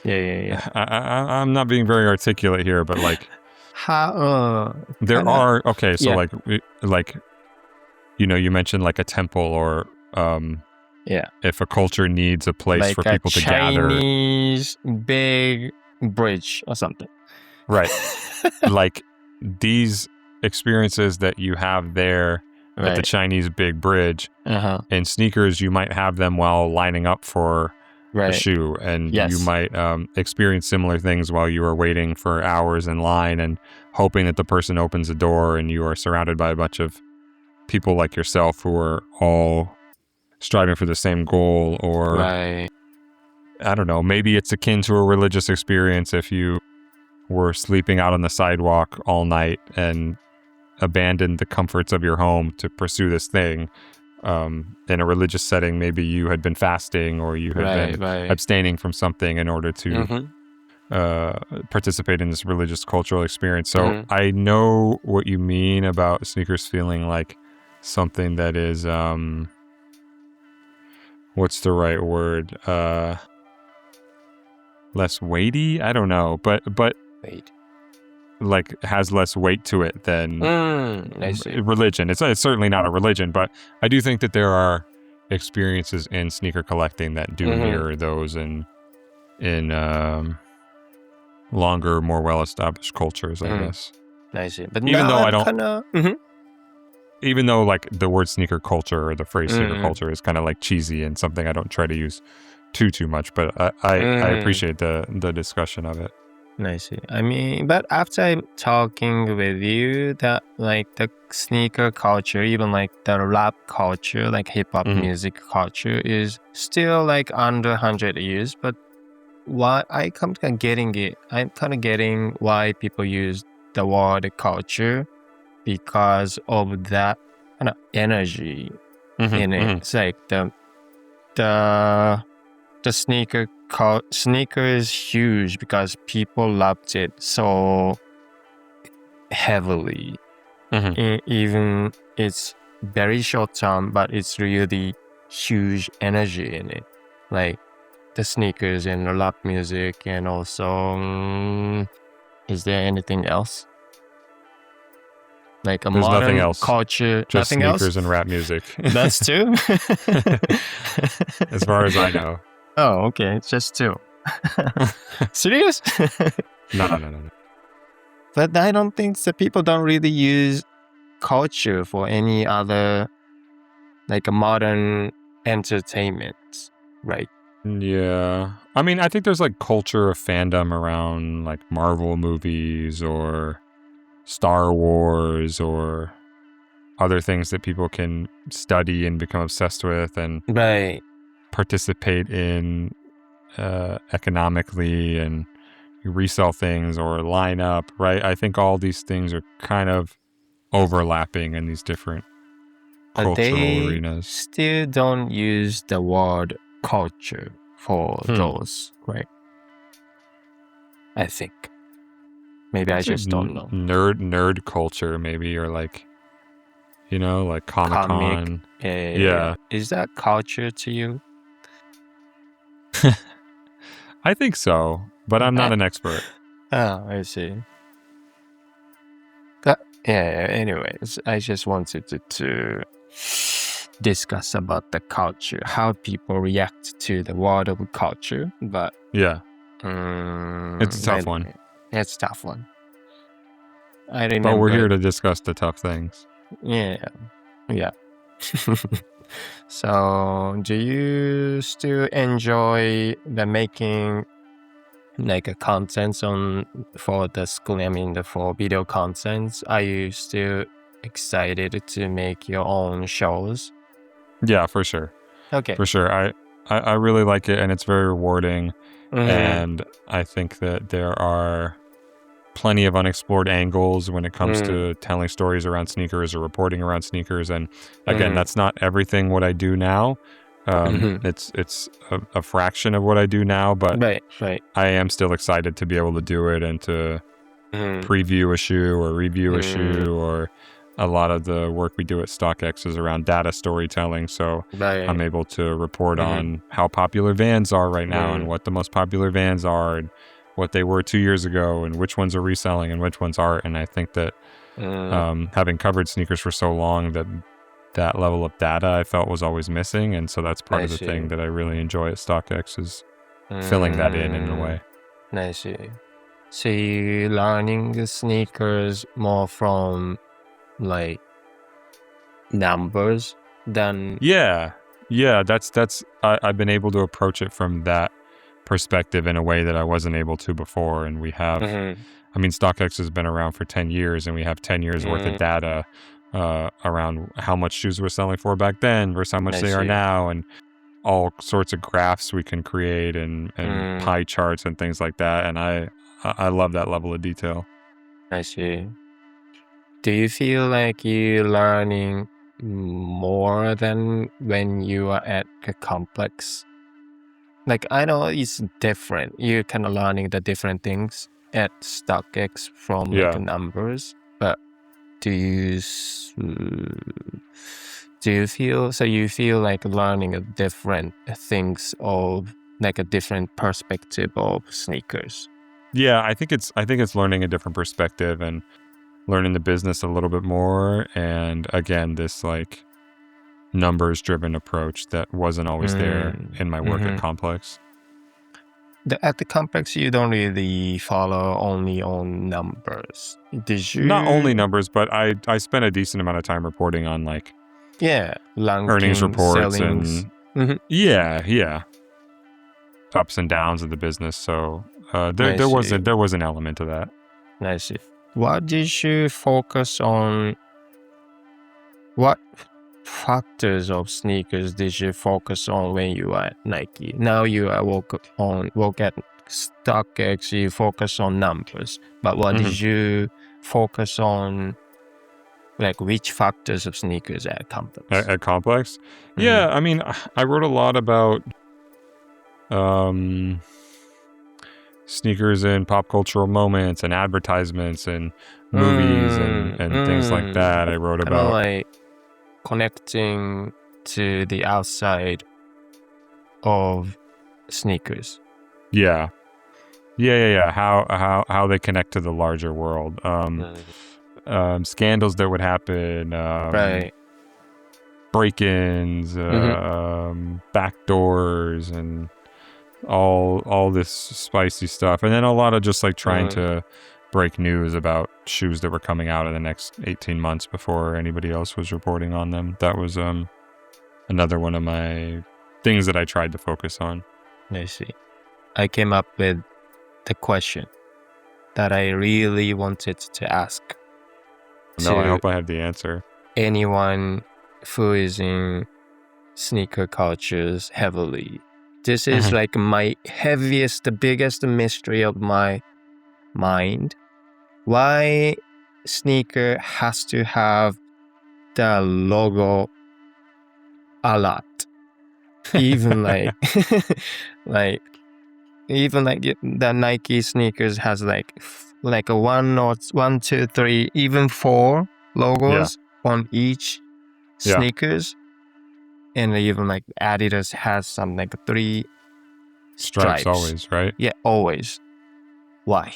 Yeah. I'm not being very articulate here, but like... There are... Okay, so like, you know, you mentioned like a temple or... if a culture needs a place like for people to gather... Chinese big bridge or something. Right. Like these experiences that you have there at the Chinese big bridge, in sneakers, you might have them while lining up for a shoe, and you might experience similar things while you are waiting for hours in line and hoping that the person opens the door, and you are surrounded by a bunch of people like yourself who are all striving for the same goal. Or I don't know, maybe it's akin to a religious experience if you were sleeping out on the sidewalk all night and abandoned the comforts of your home to pursue this thing. In a religious setting, maybe you had been fasting or you had been abstaining from something in order to participate in this religious cultural experience. So I know what you mean about sneakers feeling like something that is, what's the right word? Less weighty? I don't know, but like has less weight to it than religion. It's certainly not a religion, but I do think that there are experiences in sneaker collecting that do mirror those in longer, more well-established cultures, I guess. I see. But even though I don't kinda... even though like the word sneaker culture or the phrase sneaker culture is kind of like cheesy and something I don't try to use too much, but I appreciate the discussion of it. I see. I mean, but after talking with you, that like the sneaker culture, even like the rap culture, like hip hop music culture, is still like under 100 years. But what I'm kind of getting why people use the word culture, because of that kind of energy in it. It's like the sneaker is huge because people loved it so heavily. Even it's very short term, but it's really huge energy in it. Like the sneakers and the rap music, and also, is there anything else? Like a There's modern nothing else. Culture, just nothing sneakers else? and rap music. That's two? As far as I know. Oh, okay. It's just two. Serious? No. But I don't think that people don't really use culture for any other, like a modern entertainment, right? Yeah. I mean, I think there's like culture of fandom around like Marvel movies or Star Wars or other things that people can study and become obsessed with and participate in economically, and you resell things or line up, right? I think all these things are kind of overlapping in these different cultural arenas. Still don't use the word culture for those, right? I think. Maybe I just don't know. Nerd culture, maybe, or like, you know, like Comic-Con. Yeah. Is that culture to you? I think so, but I'm not an expert. Oh, I see. Anyways, I just wanted to discuss about the culture, how people react to the word of culture, but yeah, it's a tough one. It's a tough one. I remember. But we're here to discuss the tough things. Yeah. So, do you still enjoy the making like a contents for the school? I mean, for video contents. Are you still excited to make your own shows? Yeah, for sure. Okay. For sure. I really like it, and it's very rewarding. And I think that there are plenty of unexplored angles when it comes to telling stories around sneakers or reporting around sneakers. And again, that's not everything what I do now. It's a fraction of what I do now, but right. I am still excited to be able to do it and to preview a shoe or review a shoe, or a lot of the work we do at StockX is around data storytelling. So I'm able to report on how popular Vans are right now and what the most popular Vans are and what they were 2 years ago and which ones are reselling and which ones aren't. And I think that having covered sneakers for so long, that level of data I felt was always missing. And so that's part of the thing that I really enjoy at StockX is filling that in a way. I see. So you're learning the sneakers more from like numbers than... that's I've been able to approach it from that perspective in a way that I wasn't able to before. And we have I mean, StockX has been around for 10 years and we have 10 years worth of data around how much shoes were selling for back then versus how much they are now, and all sorts of graphs we can create and pie charts and things like that. And I love that level of detail. I see. Do you feel like you're learning more than when you are at a complex? Like, I know it's different. You're kind of learning the different things at StockX from like numbers, but do you feel like learning a different things of like a different perspective of sneakers? Yeah, I think it's learning a different perspective and learning the business a little bit more. And again, this like numbers driven approach that wasn't always there in my work at Complex. At the Complex, you don't really follow only on numbers. Did you? Not only numbers, but I spent a decent amount of time reporting on like earnings reports sellings. and ups and downs of the business. So there was an element to that. I see. What did you focus on? What factors of sneakers did you focus on when you were at Nike? Now you are work at StockX, you focus on numbers. But what did you focus on? Like which factors of sneakers at Complex? At Complex? Yeah, I mean, I wrote a lot about sneakers in pop cultural moments and advertisements and movies and things like that. I wrote about like connecting to the outside of sneakers. Yeah. How they connect to the larger world. Scandals that would happen. Break-ins, backdoors, and all this spicy stuff. And then a lot of just like trying to break news about shoes that were coming out in the next 18 months before anybody else was reporting on them. That was another one of my things that I tried to focus on. I see. I came up with the question that I really wanted to ask. No, I hope I have the answer. Anyone who is in sneaker cultures heavily. This is like my heaviest, the biggest mystery of my mind. Why sneaker has to have the logo a lot? Even like the Nike sneakers has like a 1, 2, 3, even 4 logos on each sneakers. And even like Adidas has some like 3 stripes always, right? Yeah, always. Why?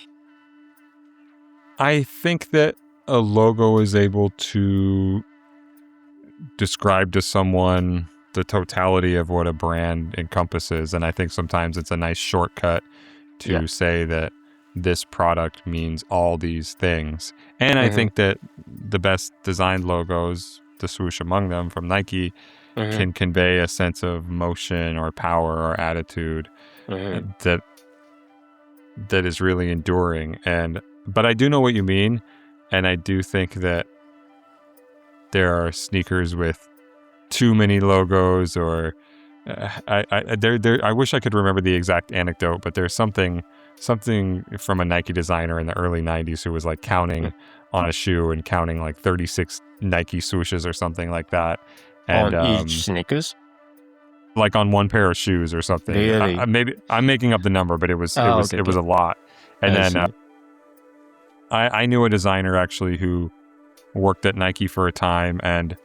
I think that a logo is able to describe to someone the totality of what a brand encompasses. And I think sometimes it's a nice shortcut to say that this product means all these things. And I think that the best designed logos, the swoosh among them from Nike, can convey a sense of motion or power or attitude that is really enduring. But I do know what you mean, and I do think that there are sneakers with too many logos, or I wish I could remember the exact anecdote, but there's something something from a Nike designer in the early 90s who was like counting on a shoe and counting like 36 Nike swooshes or something like that. And On each sneakers? like on one pair of shoes or something. Really? Maybe I'm making up the number, but it was Okay, it was a lot. And I then see. I knew a designer actually who worked at Nike for a time, and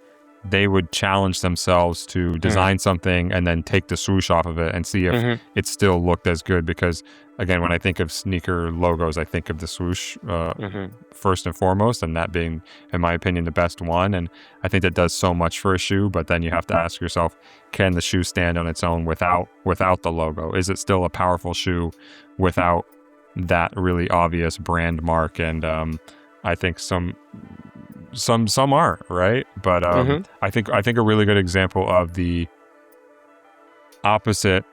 they would challenge themselves to design something and then take the swoosh off of it and see if it still looked as good. Because again, when I think of sneaker logos, I think of the swoosh first and foremost, and that being, in my opinion, the best one. And I think that does so much for a shoe, but then you have to ask yourself, can the shoe stand on its own without the logo? Is it still a powerful shoe without that really obvious brand mark? And I think some are, right? But I think a really good example of the opposite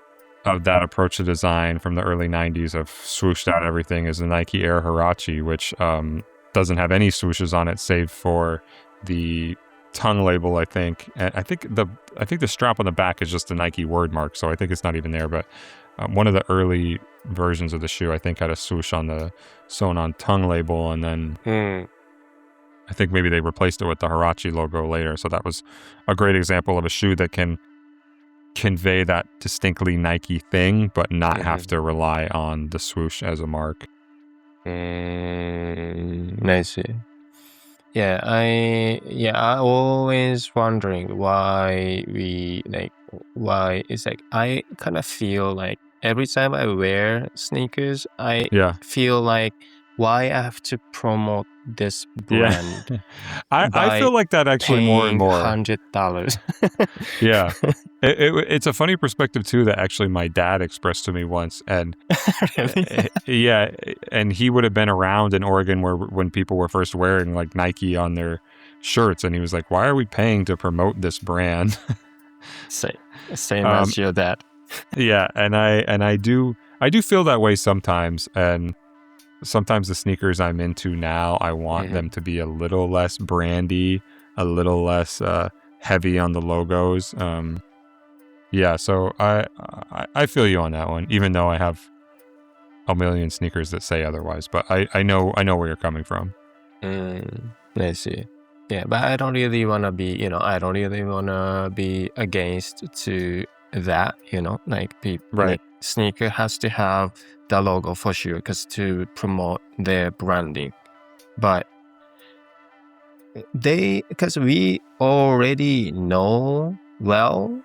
of that approach to design from the early 90s of swooshed out everything is the Nike Air Huarache, which doesn't have any swooshes on it save for the tongue label, I think. And I think the strap on the back is just the Nike word mark, so I think it's not even there. But one of the early versions of the shoe, I think, had a swoosh on the sewn on tongue label, and then I think maybe they replaced it with the Huarache logo later. So that was a great example of a shoe that can convey that distinctly Nike thing, but not have to rely on the swoosh as a mark. I see. Yeah, I always wondering why it's like I kind of feel like every time I wear sneakers, I feel like why I have to promote this brand. I feel like that actually more and more. $100. Yeah. It's a funny perspective too that actually my dad expressed to me once, and yeah, and he would have been around in Oregon when people were first wearing like Nike on their shirts, and he was like, "Why are we paying to promote this brand?" Same as your dad. Yeah, and I do feel that way sometimes, and sometimes the sneakers I'm into now, I want them to be a little less brandy, a little less heavy on the logos. Yeah, so I feel you on that one, even though I have a million sneakers that say otherwise. But I know where you're coming from. I see. Yeah, but I don't really want to be, against to that, like people, like sneaker has to have the logo for sure, because to promote their branding. But because we already know well,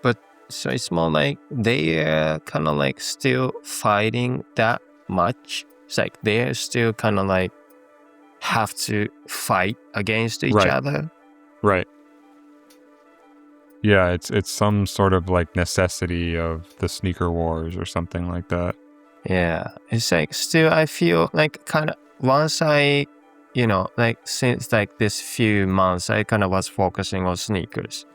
but so it's more like they're kind of like still fighting that much. It's like they're still kind of like have to fight against each other. Right. Yeah, it's some sort of like necessity of the sneaker wars or something like that. Yeah, it's like still I feel like kind of once I, like since like this few months, I kind of was focusing on sneakers.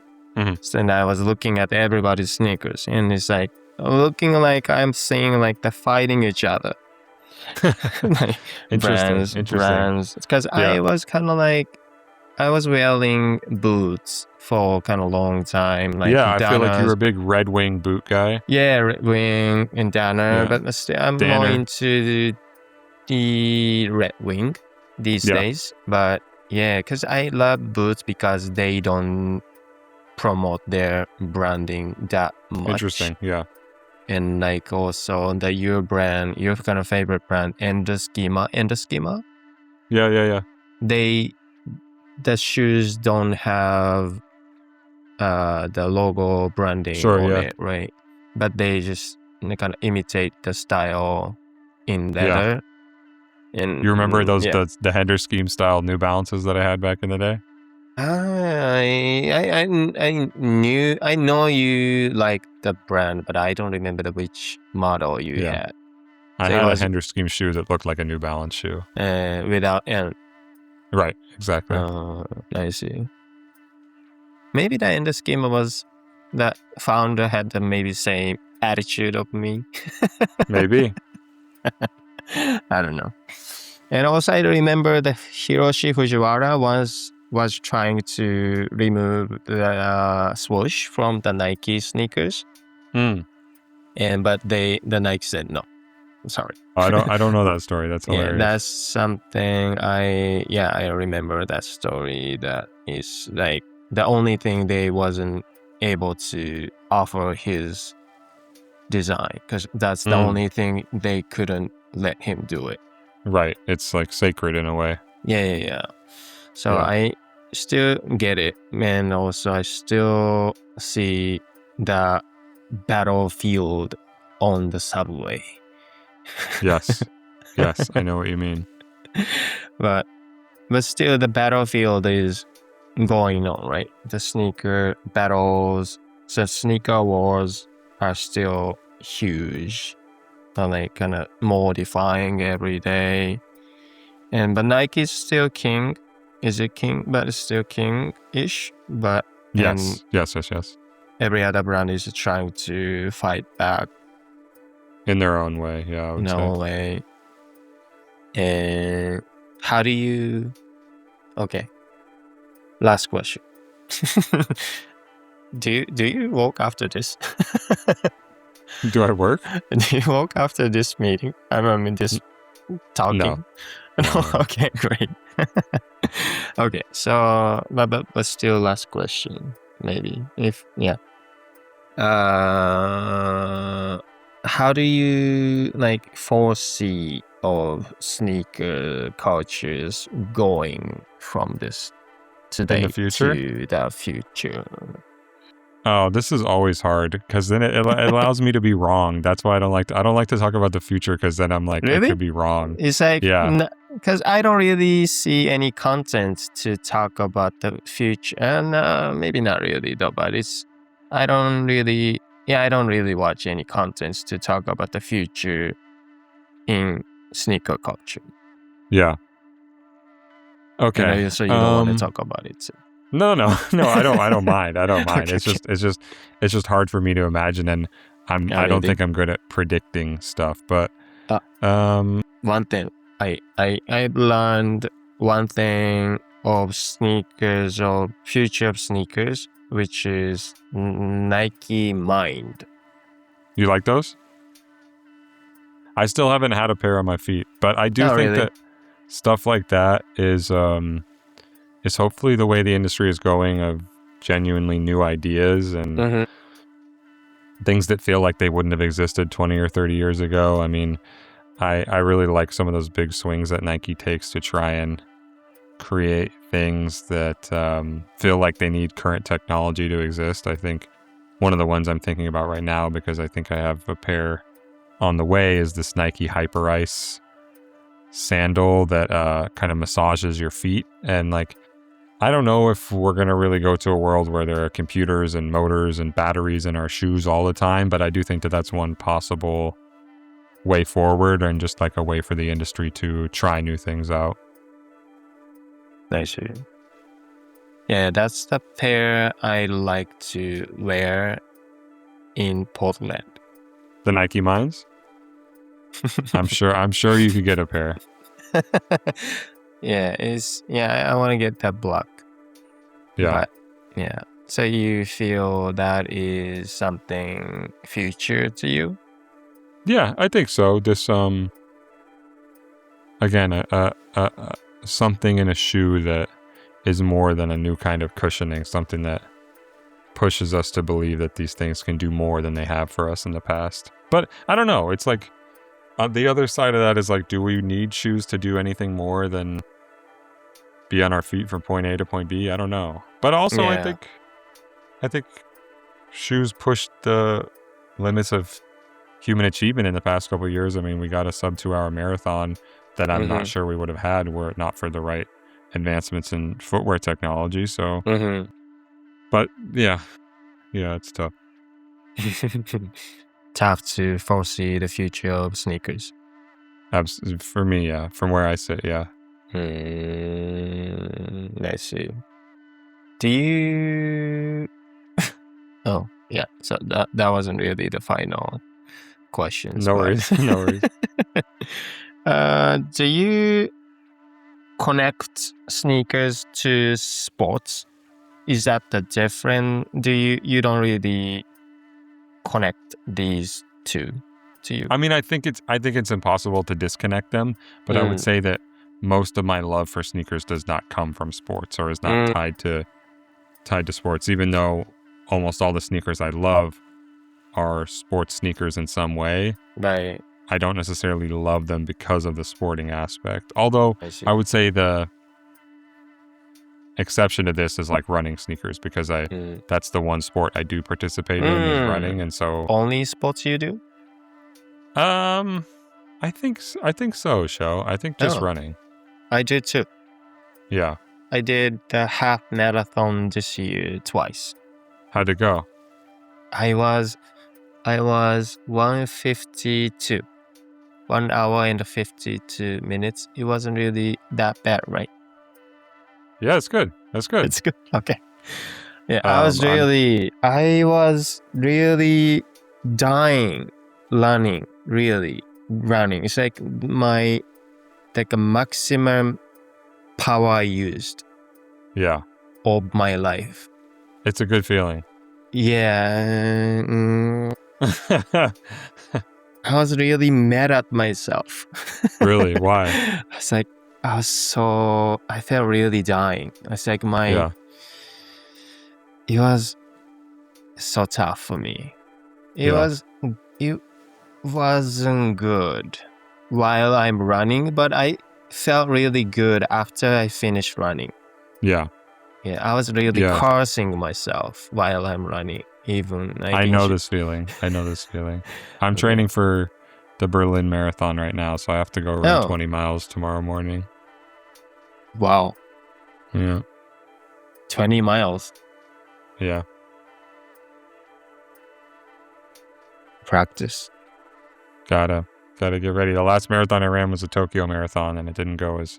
So then I was looking at everybody's sneakers, and it's like looking like I'm seeing like the fighting each other. Like brands. Because I was kind of like, I was wearing boots for kind of long time. Like I feel like you were a big Red Wing boot guy. Yeah, Red Wing and Dunne, but still, I'm more into the Red Wing these days. But yeah, because I love boots because they don't promote their branding that much. Interesting, yeah. And like also your kind of favorite brand, and the Schema. Yeah. The shoes don't have the logo branding on it, right? But they just kind of imitate the style in leather. And you remember those the Hender Scheme style New Balances that I had back in the day? I know you like the brand, but I don't remember which model you had. I had a Hender Scheme shoe that looked like a New Balance shoe. Without N. Right, exactly. I see. Maybe the Hender Scheme was that founder had the maybe same attitude of me. Maybe. I don't know. And also I remember the Hiroshi Fujiwara was trying to remove the swoosh from the Nike sneakers. But the Nike said no. Sorry. I don't know that story. That's hilarious. Yeah, that's something I remember that story. That is like the only thing they wasn't able to offer his design, because that's the only thing they couldn't let him do it. Right. It's like sacred in a way. Yeah. So Yeah. I still get it, and also I still see the battlefield on the subway. Yes. Yes, I know what you mean. But still the battlefield is going on, right? The sneaker battles, the sneaker wars are still huge. They're like kind of modifying every day. But Nike is still king. Is it king? But it's still king-ish. But Yes. every other brand is trying to fight back In their own way, yeah, I would say. way. And how do you... Okay. Last question. Do you walk after this? Do I work? Do you walk after this meeting? I mean, this talking? No. Okay, great. Okay, so but still, last question, maybe. How do you foresee of sneaker cultures going from this today In the future? to the future? Oh, this is always hard because then it allows me to be wrong. That's why I don't like to talk about the future, because then I'm like, Really? I could be wrong. It's like, Yeah. Because I don't really see any content to talk about the future, and maybe not really though, but I don't really watch any contents to talk about the future in sneaker culture. Yeah. Okay. So you don't want to talk about it. So. No, I don't mind. Okay. It's just hard for me to imagine, and I don't think I'm good at predicting stuff. But one thing I learned one thing of sneakers, or future of sneakers, which is Nike Mind. You like those? I still haven't had a pair on my feet, but I do think really? that stuff like that is hopefully the way the industry is going, of genuinely new ideas and things that feel like they wouldn't have existed 20 or 30 years ago. I mean, I really like some of those big swings that Nike takes to try and create things that feel like they need current technology to exist. I think one of the ones I'm thinking about right now, because I think I have a pair on the way, is this Nike Hyper Ice sandal that kind of massages your feet. And I don't know if we're going to really go to a world where there are computers and motors and batteries in our shoes all the time, but I do think that that's one possible way forward, and just a way for the industry to try new things out. I see. Yeah, that's the pair I like to wear in Portland. The Nike Minds? I'm sure you could get a pair. I want to get that black. Yeah. But, yeah. So you feel that is something future to you? Yeah, I think so. This again, something in a shoe that is more than a new kind of cushioning, something that pushes us to believe that these things can do more than they have for us in the past. But I don't know. It's the other side of that is do we need shoes to do anything more than be on our feet from point A to point B? I don't know. But also, Yeah. I think shoes pushed the limits of human achievement in the past couple of years. I mean, we got a sub 2-hour marathon that I'm not sure we would have had were it not for the right advancements in footwear technology. So, but yeah, it's tough. Tough to foresee the future of sneakers. For me, yeah. From where I sit, yeah. I see. Do you... Oh, yeah. So that wasn't really the final question. No worries. Do you connect sneakers to sports? Is that the different? You don't really connect these two to you? I mean, I think it's impossible to disconnect them, but I would say that most of my love for sneakers does not come from sports or is not tied to sports, even though almost all the sneakers I love are sports sneakers in some way. Right. I don't necessarily love them because of the sporting aspect. Although I would say the exception to this is like running sneakers because that's the one sport I do participate in is running, and so only sports you do? I think so, Sho. I think just running. I do too. Yeah. I did the half marathon this year twice. How'd it go? I was 1:52. 1 hour and 52 minutes. It wasn't really that bad, right? Yeah, it's good. That's good. It's good. Okay. Yeah, I was really dying running. It's like a maximum power I used. Yeah. Of my life. It's a good feeling. Yeah. I was really mad at myself. Really? Why? It's like I felt really dying. It's like it was so tough for me. It wasn't good while I'm running, but I felt really good after I finished running. Yeah. Yeah, I was really cursing myself while I'm running. I know this feeling. I'm training for the Berlin Marathon right now, so I have to go run 20 miles tomorrow morning. Wow. Yeah. 20 miles. Yeah. Practice. Gotta get ready. The last marathon I ran was a Tokyo Marathon, and it didn't go as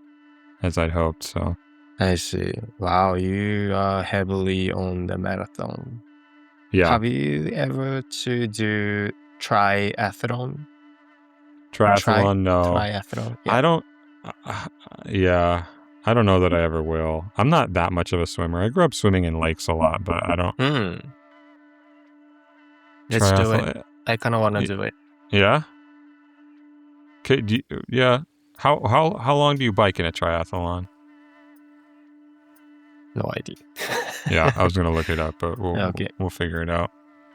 I'd hoped, so. I see. Wow, you are heavily on the marathon. Yeah. Have you ever to do triathlon? Triathlon, no. Triathlon. Yeah. I don't. I don't know that I ever will. I'm not that much of a swimmer. I grew up swimming in lakes a lot, but I don't. Let's do it. I kind of want to do it. Yeah. Okay. How long do you bike in a triathlon? No idea. Yeah, I was gonna look it up, but we'll figure it out.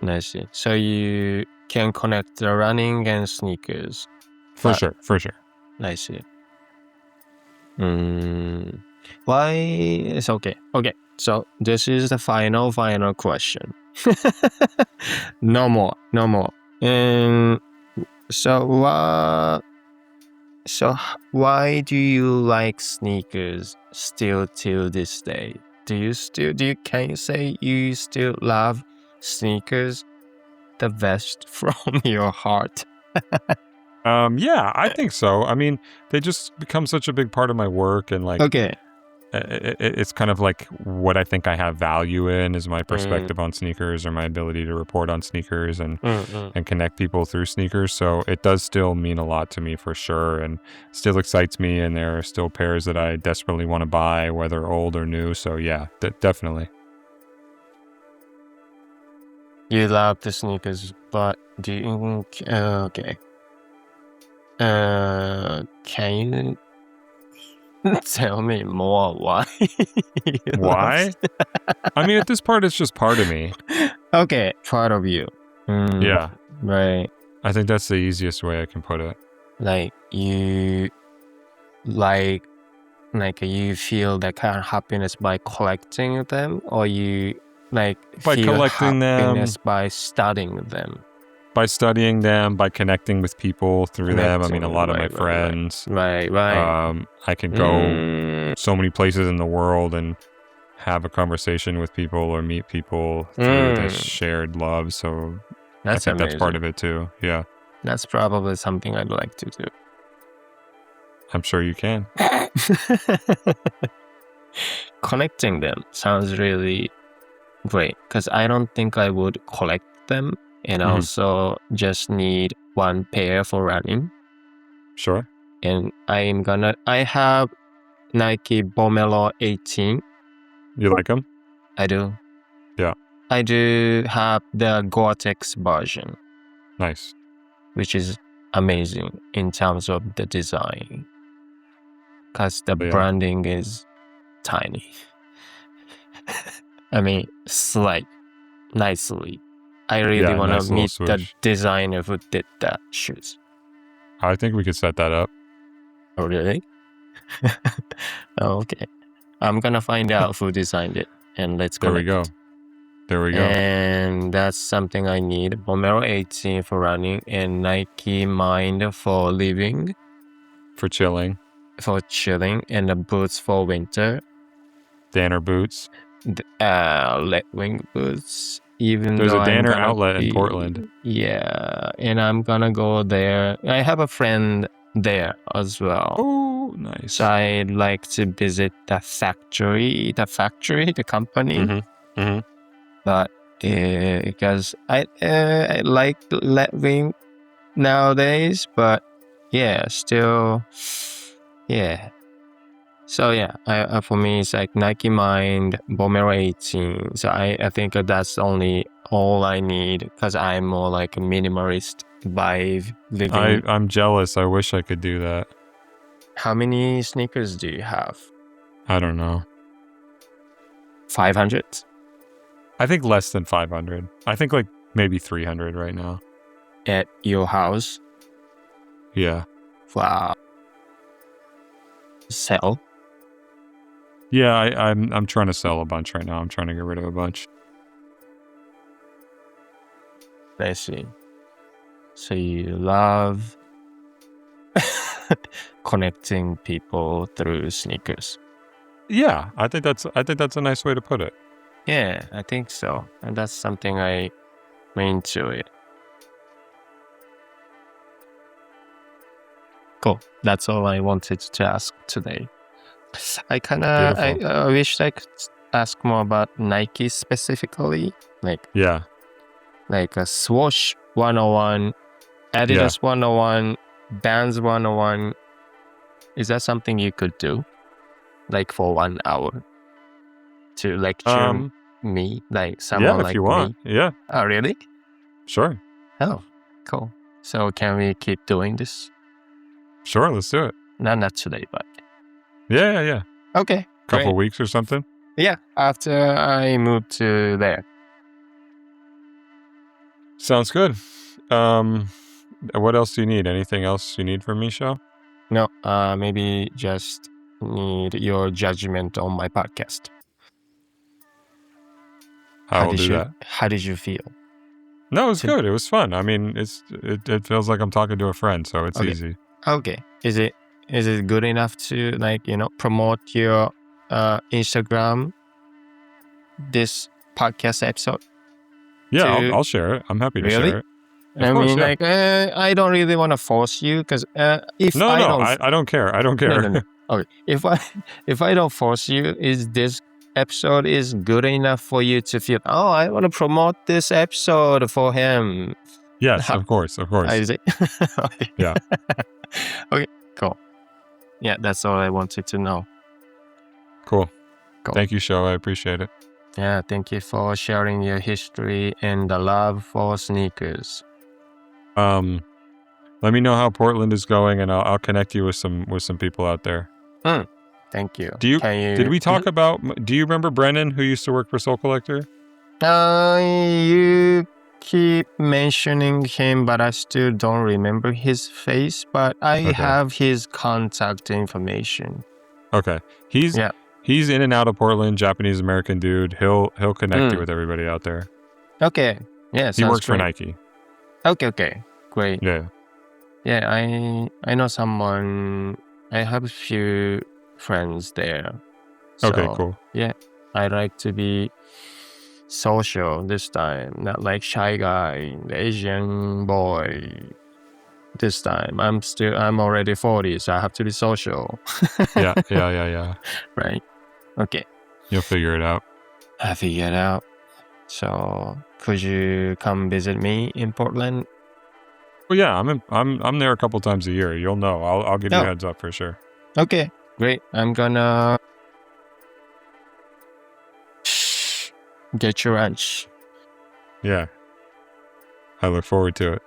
I see. So you can connect the running and sneakers. For sure. I see. Why? It's okay. Okay. So this is the final question. No more. So why do you like sneakers still till this day? Can you say you still love sneakers the best from your heart? Yeah, I think so. I mean, they just become such a big part of my work, and it's kind of like what I think I have value in is my perspective on sneakers or my ability to report on sneakers and connect people through sneakers. So it does still mean a lot to me for sure, and still excites me. And there are still pairs that I desperately want to buy, whether old or new. So yeah, definitely. You love the sneakers, but do you? Okay. Can you tell me more why? Why? I mean, at this part, it's just part of me. Okay, part of you. Yeah. Right. I think that's the easiest way I can put it. Like you feel that kind of happiness by collecting them, or you by feel collecting happiness them, by studying them. By studying them, by connecting with people through them. I mean, a lot of my friends. Right. I can go so many places in the world and have a conversation with people or meet people through this shared love. So I think that's part of it too. Yeah. That's probably something I'd like to do. I'm sure you can. Connecting them sounds really great because I don't think I would collect them. And also just need one pair for running. Sure. And I have Nike Bomelo 18. You like them? I do. Yeah. I do have the Gore-Tex version. Nice. which is amazing in terms of the design, because the branding is tiny. I mean, slight, nicely. I really want to meet the designer who did that shoes. I think we could set that up. Oh, really? Okay. I'm going to find out who designed it, and let's go. There we go. And that's something I need. Vomero 18 for running, and Nike Mind for living. For chilling. And the boots for winter. Danner boots. Let wing boots. There's a Danner outlet in Portland. Yeah, and I'm gonna go there. I have a friend there as well. Oh, nice. So I'd like to visit the company. Mm-hmm. But because I like let wing nowadays, but yeah, still, yeah. So yeah, for me it's like Nike Mind, Vomero 18. So I think that's all I need, because I'm more like a minimalist vibe living. I'm jealous. I wish I could do that. How many sneakers do you have? I don't know. 500? I think less than 500. I think like maybe 300 right now. At your house? Yeah. Wow. Sell? Yeah, I'm trying to sell a bunch right now. I'm trying to get rid of a bunch. I see. So you love connecting people through sneakers. Yeah, I think that's a nice way to put it. Yeah, I think so. And that's something I'm into it. Cool. That's all I wanted to ask today. I wish I could ask more about Nike specifically. Like a swoosh 101, Adidas 101, Vans 101. Is that something you could do? Like for 1 hour? To lecture me? Like someone like me? Yeah, if you want. Yeah. Oh, really? Sure. Oh, cool. So can we keep doing this? Sure, let's do it. Not today, but... Yeah. Okay, Couple weeks or something? Yeah, after I move to there. Sounds good. What else do you need? Anything else you need from me, Shao? No, maybe just need your judgment on my podcast. How did you feel? No, it was good. It was fun. I mean, it feels like I'm talking to a friend, so it's easy. Okay. Is it good enough to promote your Instagram, this podcast episode? Yeah, I'll share it. I'm happy to share it. I don't really want to force you, because I don't care. I don't care. No. Okay. If I don't force you, is this episode is good enough for you to feel, I want to promote this episode for him? Yes, of course. Is it? Okay. Yeah. Okay, cool. Yeah, that's all I wanted to know. Cool. Thank you, Shao. I appreciate it. Yeah, thank you for sharing your history and the love for sneakers. Let me know how Portland is going, and I'll connect you with some people out there. Thank you. Did we talk about? Do you remember Brennan, who used to work for Soul Collector? You keep mentioning him, but I still don't remember his face. But I have his contact information. Okay, he's in and out of Portland, Japanese American dude. He'll connect you with everybody out there. Okay, yeah, he works for Nike. Okay, great. Yeah, I know someone. I have a few friends there. So, okay, cool. Yeah, I like to be social this time, not like shy guy, the Asian boy. This time, I'm already 40, so I have to be social. Yeah. Right. Okay. You'll figure it out. I figure it out. So, could you come visit me in Portland? Well, yeah, I'm there a couple times a year. You'll know. I'll give you a heads up for sure. Okay, great. I'm gonna get your lunch. Yeah. I look forward to it.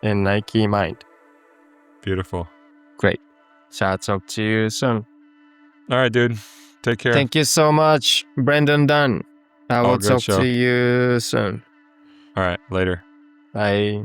in Nike mind. Beautiful. Great. So I'll talk to you soon. All right, dude. Take care. Thank you so much, Brendan Dunne. I will good talk show. to you soon. All right, later. Bye.